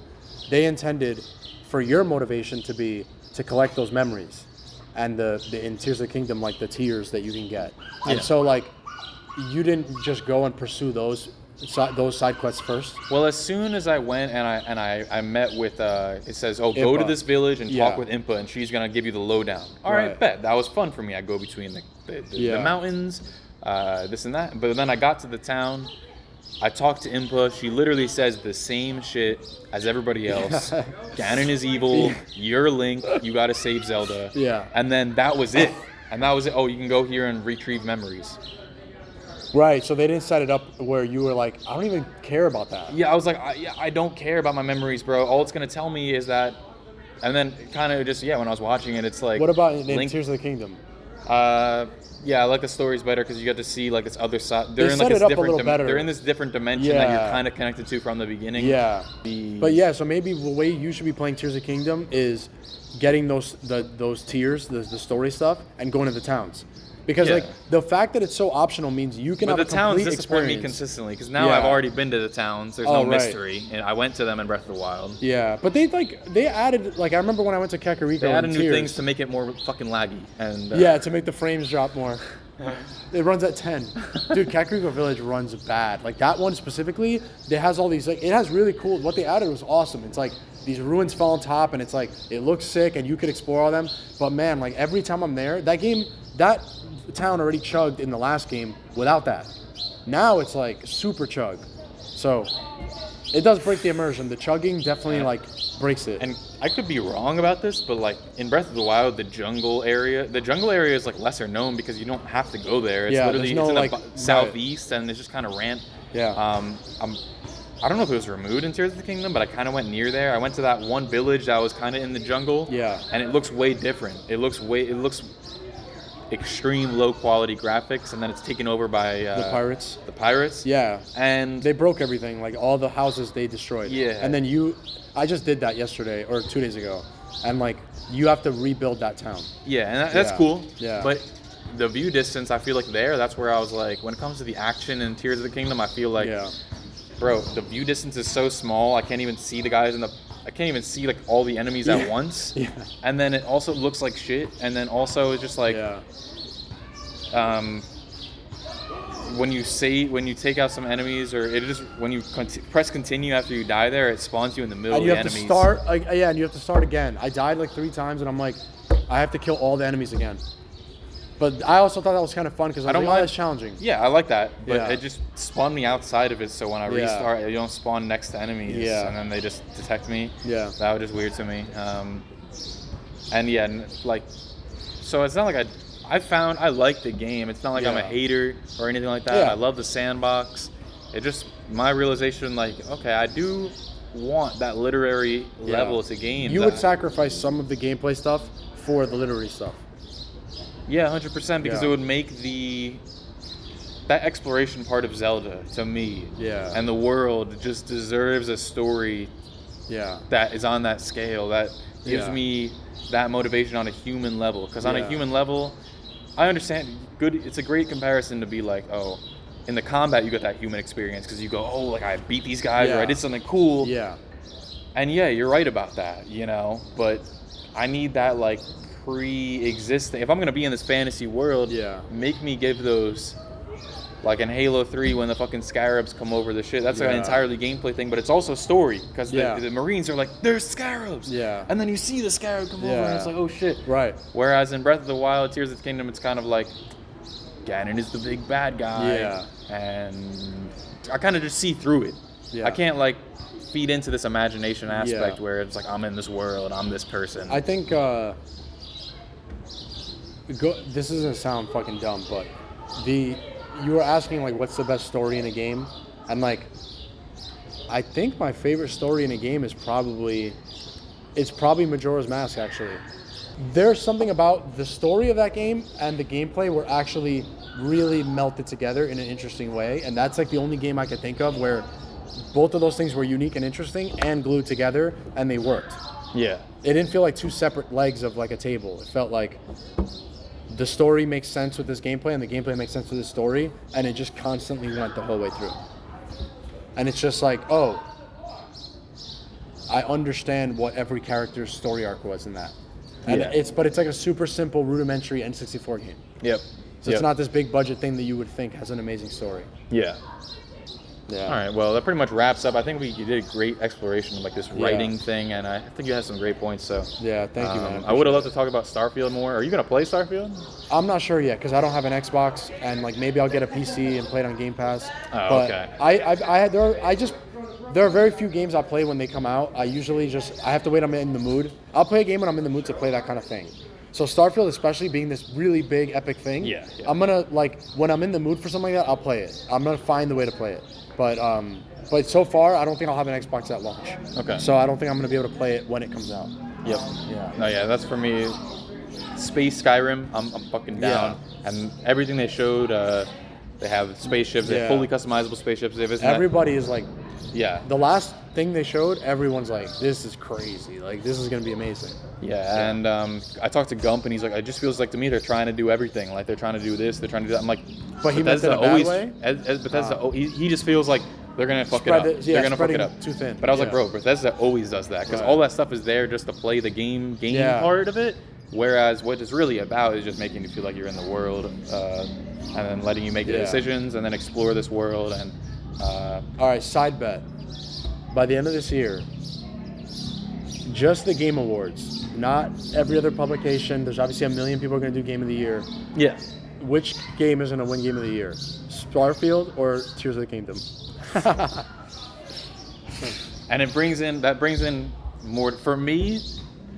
they intended for your motivation to be to collect those memories. And in Tears of the Kingdom, like the tears that you can get. And so like, you didn't just go and pursue those side quests first? Well, as soon as I went and I met with, it says, go to this village and talk with Impa, and she's going to give you the lowdown. All right, bet. That was fun for me. I go between the mountains, this and that. But then I got to the town. I talked to Impa. She literally says the same shit as everybody else. Ganon is evil. You're Link. You got to save Zelda. Yeah. And then that was it. And that was it. You can go here and retrieve memories. Right, so they didn't set it up where you were like, I don't even care about that. Yeah, I was like, I don't care about my memories, bro. All it's going to tell me is that... And then kind of just, when I was watching it, it's like... What about in Tears of the Kingdom? I like the stories better because you get to see like this other side. They set it up a little better. They're in this different dimension that you're kind of connected to from the beginning. Yeah. But so maybe the way you should be playing Tears of the Kingdom is getting those tiers, the story stuff, and going to the towns. Because like the fact that it's so optional means you can have a complete experience. But the towns disappoint me consistently because now I've already been to the towns. There's no mystery, and I went to them in Breath of the Wild. Yeah, but they added I remember when I went to Kakariko. They added new things to make it more fucking laggy and to make the frames drop more. It runs at 10. Dude, Kakariko Village runs bad. Like that one specifically, it has all these it has really cool. What they added was awesome. It's like these ruins fell on top, and it's like it looks sick, and you could explore all them. But man, like every time I'm there, that town already chugged in the last game without that. Now it's like super chug. So it does break the immersion. The chugging definitely breaks it. And I could be wrong about this, but like in Breath of the Wild, the jungle area is like lesser known because you don't have to go there. It's literally it's in the southeast, and it's just kind of Yeah. I don't know if it was removed in Tears of the Kingdom, but I kind of went near there. I went to that one village that was kind of in the jungle. Yeah. And it looks way different. extreme low quality graphics, and then it's taken over by The pirates. The pirates. Yeah. And They broke everything, like all the houses they destroyed. Yeah. And then I just did that yesterday or 2 days ago, and like you have to rebuild that town. yeah, and that's Yeah. cool. Yeah. But the view distance, I feel like that's where I was like, when it comes to the action in Tears of the Kingdom, I feel like, Yeah. bro, the view distance is so small. I can't even see the guys I can't even see like all the enemies at once. Yeah. And then it also looks like shit. And then also it's just like, when you take out some enemies, or it just when you press continue after you die there, it spawns you in the middle And of you the have enemies. to start, and you have to start again. I died like 3 times, and I'm like, I have to kill all the enemies again. But I also thought that was kind of fun because I don't mind. That's challenging. Yeah, I like that, but Yeah. it just spawned me outside of it. So when I restart, you don't spawn next to enemies, and then they just detect me. Yeah, that was just weird to me. And yeah, like, so it's not like I like the game. It's not like I'm a hater or anything like that. Yeah. I love the sandbox. It just my realization, like, okay, I do want that literary level to games. You would sacrifice some of the gameplay stuff for the literary stuff. Yeah, 100%, because Yeah. it would make that exploration part of Zelda to me. Yeah. And the world just deserves a story. Yeah. That is on that scale, that gives me that motivation on a human level. Because on a human level, I understand. It's a great comparison to be like, oh, in the combat you get that human experience because you go, oh, like I beat these guys or I did something cool. Yeah. And yeah, you're right about that, But I need that like pre-existing. If I'm gonna be in this fantasy world, make me give those. Like in Halo 3 when the fucking scarabs come over the shit. That's an entirely gameplay thing, but it's also story. Because the Marines are like, there's scarabs! Yeah. And then you see the scarab come over and it's like, oh shit. Right. Whereas in Breath of the Wild, Tears of the Kingdom, it's kind of like, Ganon is the big bad guy. Yeah. And I kind of just see through it. Yeah. I can't like feed into this imagination aspect where it's like, I'm in this world, I'm this person. I think, this is gonna sound fucking dumb, but you were asking like what's the best story in a game, and like I think my favorite story in a game is probably Majora's Mask. Actually, there's something about the story of that game and the gameplay were actually really melted together in an interesting way, and that's like the only game I could think of where both of those things were unique and interesting and glued together and they worked. Yeah. It didn't feel like two separate legs of like a table. It felt like the story makes sense with this gameplay and the gameplay makes sense with this story, and it just constantly went the whole way through. And it's just like, oh, I understand what every character's story arc was in that. And it's like a super simple rudimentary N64 game. Yep. So it's not this big budget thing that you would think has an amazing story. Yeah. Yeah. All right, well, that pretty much wraps up. I think you did a great exploration of like this writing thing, and I think you had some great points. So yeah, thank you, man. I would have loved to talk about Starfield more. Are you gonna play Starfield? I'm not sure yet because I don't have an Xbox, and like maybe I'll get a PC and play it on Game Pass. Oh, but okay. There are very few games I play when they come out. I usually I have to wait. I'm in the mood. I'll play a game when I'm in the mood to play that kind of thing. So Starfield, especially being this really big epic thing, I'm gonna like when I'm in the mood for something like that, I'll play it. I'm gonna find the way to play it. But so far, I don't think I'll have an Xbox at launch. Okay. So I don't think I'm gonna be able to play it when it comes out. Yep. Yeah. No, yeah, that's for me. Space Skyrim, I'm fucking down. Yeah. And everything they showed, they have spaceships, they have fully customizable spaceships. Everybody is like, yeah. The last thing they showed, everyone's like, this is crazy. Like, this is gonna be amazing. Yeah, and I talked to Gump, and he's like, it just feels like to me they're trying to do everything. Like they're trying to do this, they're trying to do that. I'm like, but he meant it in a bad way. As Bethesda, he just feels like they're gonna fuck it up. They're gonna fuck it up too thin. But I was like, bro, Bethesda always does that because all that stuff is there just to play the game part of it. Whereas what it's really about is just making you feel like you're in the world, and then letting you make the decisions and then explore this world. And all right, side bet. By the end of this year, just the Game Awards, not every other publication. There's obviously 1 million people are going to do Game of the Year. Yeah. Which game is going to win Game of the Year? Starfield or Tears of the Kingdom? And that brings in more for me.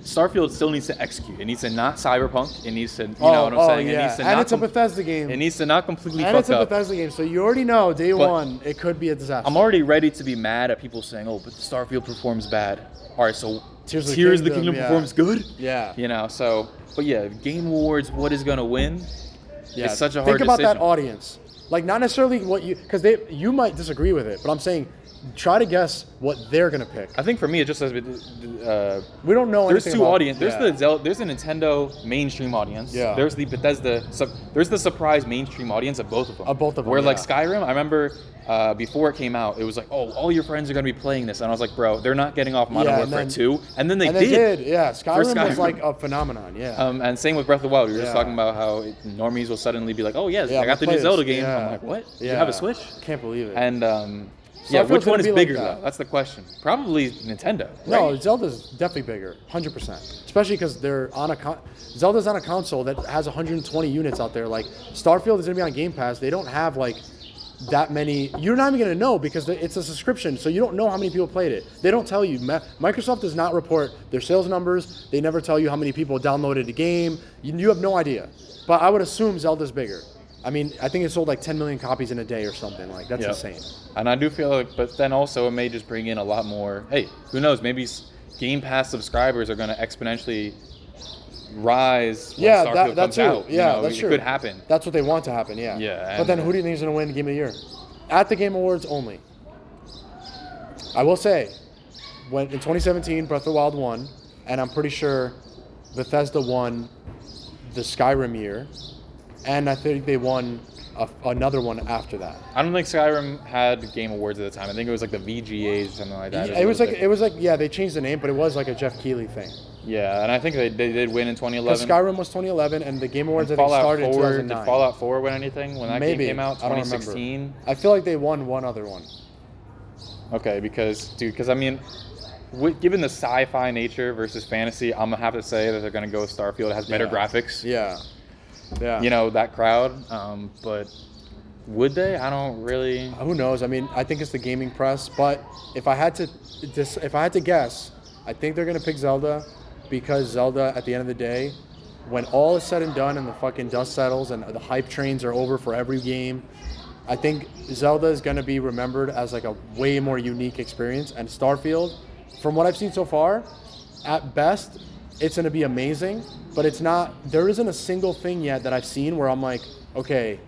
Starfield still needs to execute. It needs to not cyberpunk. It needs to, you know what I'm saying? Yeah. It needs to and it's a Bethesda game. It needs to not completely and fuck it's a up. Bethesda game, so you already know day one it could be a disaster. I'm already ready to be mad at people saying, "Oh, but Starfield performs bad." All right, so Tears of the Kingdom performs good. Yeah. You know, so, but yeah, Game Awards, what is going to win? Yeah. It's such a hard Think about decision. that audience. Like, not necessarily what you, because you might disagree with it, but I'm saying, try to guess what they're gonna pick. I think for me, it just says We don't know. there's anything two about, audience. There's the Zelda, there's the Nintendo mainstream audience. Yeah. There's the Bethesda. There's the surprise mainstream audience of both of them. Where like yeah. Skyrim, I remember before it came out, it was like, oh, all your friends are gonna be playing this, and I was like, bro, they're not getting off Modern Warfare 2, and then they did. Yeah, Skyrim was like a phenomenon. Yeah. And same with Breath of the Wild. We were just talking about how normies will suddenly be like, oh yes, I got the new Zelda game. Yeah. I'm like, what? You have a Switch? Can't believe it. And yeah, which one is bigger though? That's the question. Probably Nintendo. Right? No, Zelda's definitely bigger, 100%. Especially because they're on Zelda's on a console that has 120 units out there. Like Starfield is gonna be on Game Pass. They don't have like that many. You're not even gonna know because it's a subscription, so you don't know how many people played it. They don't tell you. Microsoft does not report their sales numbers. They never tell you how many people downloaded the game. You have no idea. But I would assume Zelda's bigger. I mean, I think it sold like 10 million copies in a day or something. Like, that's insane. And I do feel like, but then also it may just bring in a lot more, hey, who knows, maybe Game Pass subscribers are going to exponentially rise when Starfield comes out. Yeah, that's true. It could happen. That's what they want to happen, yeah. Yeah. But then who do you think is going to win Game of the Year? At the Game Awards only. I will say, in 2017, Breath of the Wild won, and I'm pretty sure Bethesda won the Skyrim year. And I think they won another one after that. I don't think Skyrim had Game Awards at the time. I think it was like the VGAs or something like that. It was like they changed the name, but it was like a Jeff Keighley thing. Yeah, and I think they did win in 2011. Because Skyrim was 2011, and the Game Awards I think started in 2009. Did Fallout 4 win anything when that Maybe. game came out? 2016. I don't remember. I feel like they won one other one. Okay, because I mean, given the sci-fi nature versus fantasy, I'm gonna have to say that they're gonna go with Starfield. It has better graphics. Yeah. Yeah. You know, that crowd. But would they? I don't really. Who knows? I mean, I think it's the gaming press. But if I had to guess, I think they're gonna pick Zelda because Zelda, at the end of the day, when all is said and done and the fucking dust settles and the hype trains are over for every game, I think Zelda is gonna be remembered as like a way more unique experience. And Starfield, from what I've seen so far, at best, it's going to be amazing, but there isn't a single thing yet that I've seen where I'm like, okay,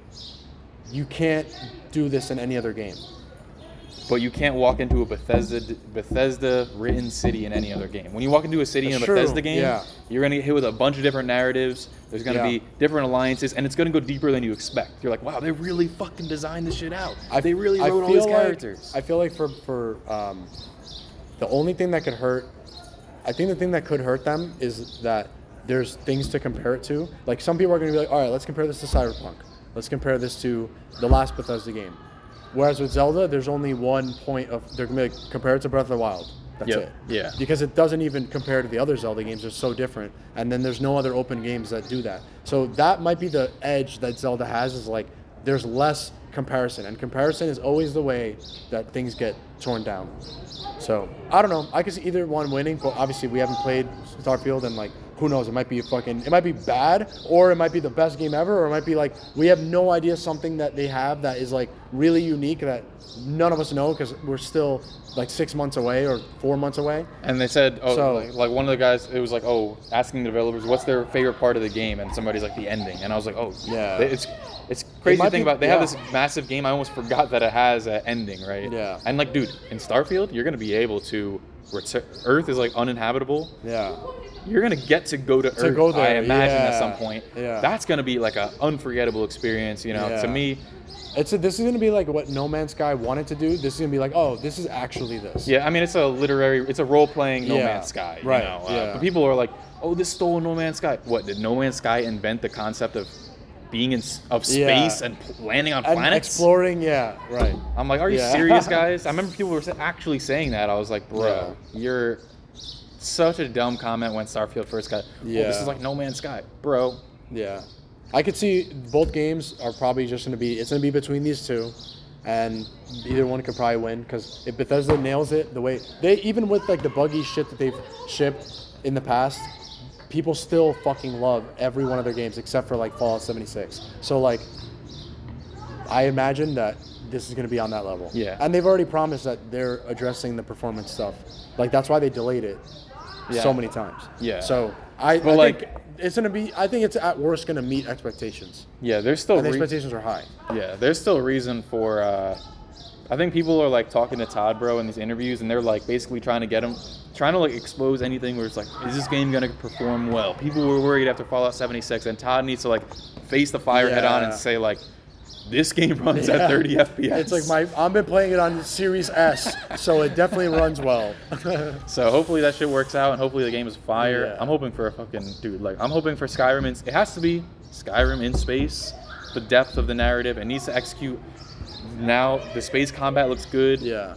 you can't do this in any other game. But you can't walk into a Bethesda written city in any other game. When you walk into a city in a Bethesda game, you're going to get hit with a bunch of different narratives. There's going to be different alliances, and it's going to go deeper than you expect. You're like, wow, they really fucking designed this shit out. They really wrote all these characters. I feel like for the only thing that could hurt, I think the thing that could hurt them is that there's things to compare it to. Like, some people are going to be like, all right, let's compare this to Cyberpunk. Let's compare this to the last Bethesda game. Whereas with Zelda, there's only one point they're going to compare it to Breath of the Wild. That's it. Yeah. Because it doesn't even compare to the other Zelda games. They're so different. And then there's no other open games that do that. So that might be the edge that Zelda has, is like there's less comparison. And comparison is always the way that things get torn down. So, I don't know. I could see either one winning, but obviously we haven't played Starfield, and like, who knows? It might be bad, or it might be the best game ever, or it might be like, we have no idea something that they have that is like really unique that none of us know because we're still like 6 months away or 4 months away. And they said, like one of the guys, it was like, asking the developers, what's their favorite part of the game? And somebody's like, the ending. And I was like, it's crazy to think about. They have this massive game. I almost forgot that it has an ending, right? Yeah. And like, dude, in Starfield, you're going to be able to Earth is like uninhabitable. Yeah. You're going to get to go to Earth, go there. I imagine, at some point. Yeah. That's going to be like an unforgettable experience, you know, to me. This is going to be like what No Man's Sky wanted to do. This is going to be like, oh, this is actually this. Yeah, I mean, it's a role-playing No Man's Sky. Right. You know? But people are like, oh, this stole No Man's Sky. What, did No Man's Sky invent the concept of being of space and landing on planets? And exploring, right. I'm like, are you serious, guys? I remember people were actually saying that. I was like, bro, you're such a dumb comment when Starfield first got, this is like No Man's Sky. Bro. Yeah. I could see both games are probably just going to be between these two, and either one could probably win, because if Bethesda nails it the way even with like the buggy shit that they've shipped in the past, people still fucking love every one of their games except for like Fallout 76. So like, I imagine that this is going to be on that level. Yeah. And they've already promised that they're addressing the performance stuff. Like, that's why they delayed it. Yeah. so many times. Yeah. So I like- think it's gonna be. I think it's at worst gonna meet expectations, Yeah, there's still and the expectations are high. Yeah, there's still reason for. I think people are like talking to Todd, bro, in these interviews, and they're like basically trying to like expose anything where it's like, is this game gonna perform well? People were worried after Fallout 76, and Todd needs to like face the fire head on and say like, this game runs at 30 FPS. It's like I've been playing it on Series S, so it definitely runs well. So hopefully that shit works out, and hopefully the game is fire. Yeah. I'm hoping for a fucking dude. Like I'm hoping for Skyrim. It has to be Skyrim in space. The depth of the narrative. It needs to execute. Now the space combat looks good. Yeah.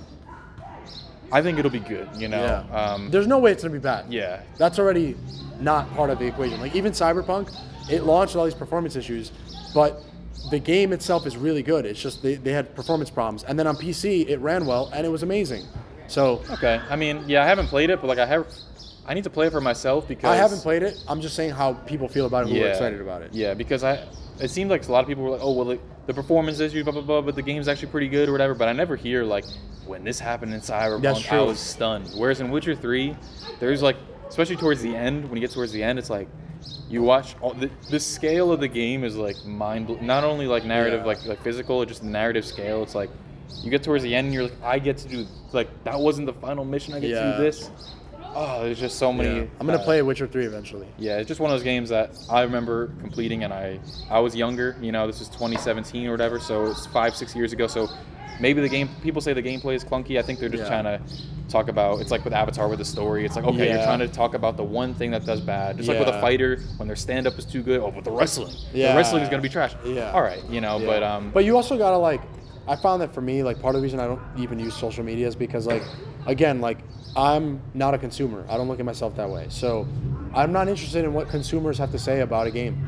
I think it'll be good. You know. Yeah. There's no way it's gonna be bad. Yeah. That's already not part of the equation. Like even Cyberpunk, it launched with all these performance issues, but the game itself is really good. It's just they had performance problems, and then on PC it ran well and it was amazing. So okay, I mean, yeah, I haven't played it, but like I need to play it for myself because I haven't played it. I'm just saying how people feel about it who are excited about it. Yeah, because it seemed like a lot of people were like, oh well, the performance issues, blah blah blah, but the game's actually pretty good or whatever. But I never hear like when this happened in Cyberpunk, That's true. I was stunned. Whereas in Witcher 3, there's like, especially towards the end, when you get towards the end, it's like. You watch the scale of the game is like not only like narrative like physical, just the narrative scale. It's like you get towards the end and you're like, I get to do like that wasn't the final mission. I get to do this. Oh, there's just so many. Yeah. I'm gonna play Witcher 3 eventually. Yeah, it's just one of those games that I remember completing, and I was younger. You know, this is 2017 or whatever, so it's 5-6 years ago. So maybe people say the gameplay is clunky. I think they're just trying to talk about, it's like with Avatar with the story. It's like, okay, you're trying to talk about the one thing that does bad. Just like with a fighter, when their stand-up is too good. Oh, but the wrestling. Yeah. The wrestling is going to be trash. Yeah. All right, you know, But you also got to like, I found that for me, like part of the reason I don't even use social media is because like, again, like I'm not a consumer. I don't look at myself that way. So I'm not interested in what consumers have to say about a game.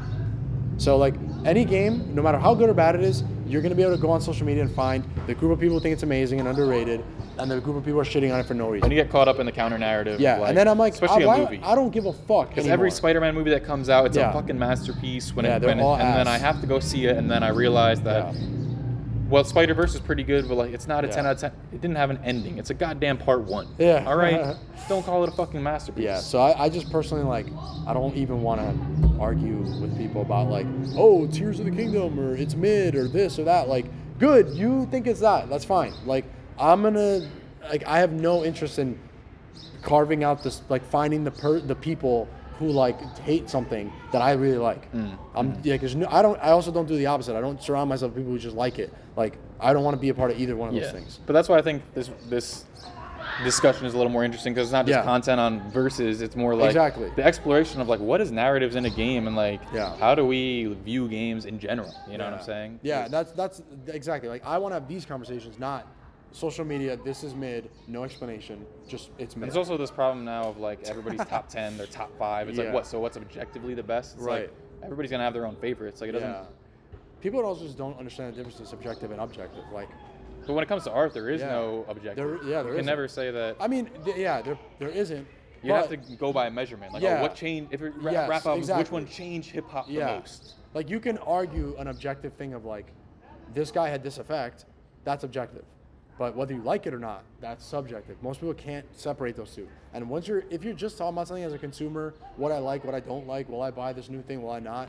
So like any game, no matter how good or bad it is, you're going to be able to go on social media and find the group of people who think it's amazing and underrated, and the group of people who are shitting on it for no reason. And you get caught up in the counter narrative. Yeah, like, and then I'm like, especially a movie. I don't give a fuck Because anymore. every Spider-Man movie that comes out, it's a fucking masterpiece. And then I have to go see it, and then I realize that, well, Spider-Verse is pretty good, but like it's not a 10 out of 10. It didn't have an ending. It's a goddamn part 1. Yeah. All right? Don't call it a fucking masterpiece. Yeah, so I just personally like, I don't even want to argue with people about like, oh, Tears of the Kingdom, or it's mid, or this or that. Like, good, you think it's that. That's fine. Like, I have no interest in carving out this, like finding the people who like hate something that I really like. I also don't do the opposite. I don't surround myself with people who just like it. Like, I don't want to be a part of either one of those things. But that's why I think this discussion is a little more interesting, because it's not just content on versus. It's more like the exploration of like what is narratives in a game, and like how do we view games in general. You know what I'm saying? Yeah, that's exactly. Like, I want to have these conversations, not social media, this is mid, no explanation, just it's mid. And there's also this problem now of like everybody's top 10, their top 5. It's like, what? So what's objectively the best? It's like everybody's gonna have their own favorites. Like it doesn't. People also just don't understand the difference between subjective and objective. Like, but when it comes to art, there is no objective. There you can never say that. I mean, there isn't. You have to go by a measurement. Like, what changed? If rap albums, which one changed hip hop the most? Like, you can argue an objective thing of like, this guy had this effect. That's objective. But whether you like it or not, that's subjective. Most people can't separate those two. And if you're just talking about something as a consumer, what I like, what I don't like, will I buy this new thing, will I not?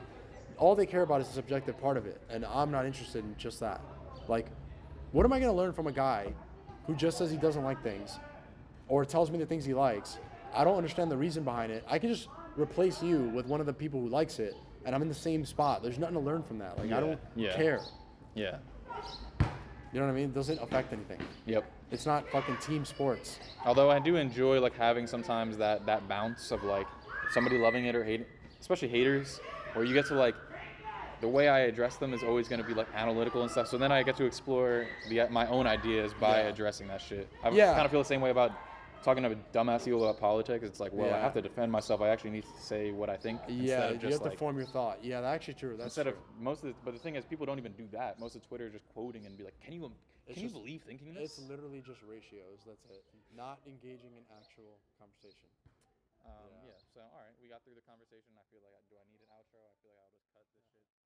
All they care about is the subjective part of it. And I'm not interested in just that. Like, what am I going to learn from a guy who just says he doesn't like things or tells me the things he likes? I don't understand the reason behind it. I can just replace you with one of the people who likes it, and I'm in the same spot. There's nothing to learn from that. Like, I don't care. Yeah. You know what I mean? It doesn't affect anything. Yep. It's not fucking team sports. Although I do enjoy like having sometimes that bounce of like somebody loving it or hating, especially haters, where you get to like, the way I address them is always going to be like analytical and stuff. So then I get to explore my own ideas by addressing that shit. I kind of feel the same way about talking to a dumbass people about politics. It's like, well, I have to defend myself. I actually need to say what I think. Yeah, you have to form your thought. Yeah, that's actually true. That's true. But the thing is, people don't even do that. Most of Twitter is just quoting and be like, can you believe thinking this? It's literally just ratios. That's it. Not engaging in actual conversation. So all right, we got through the conversation. I feel like, do I need an outro? I feel like I'll just cut this shit.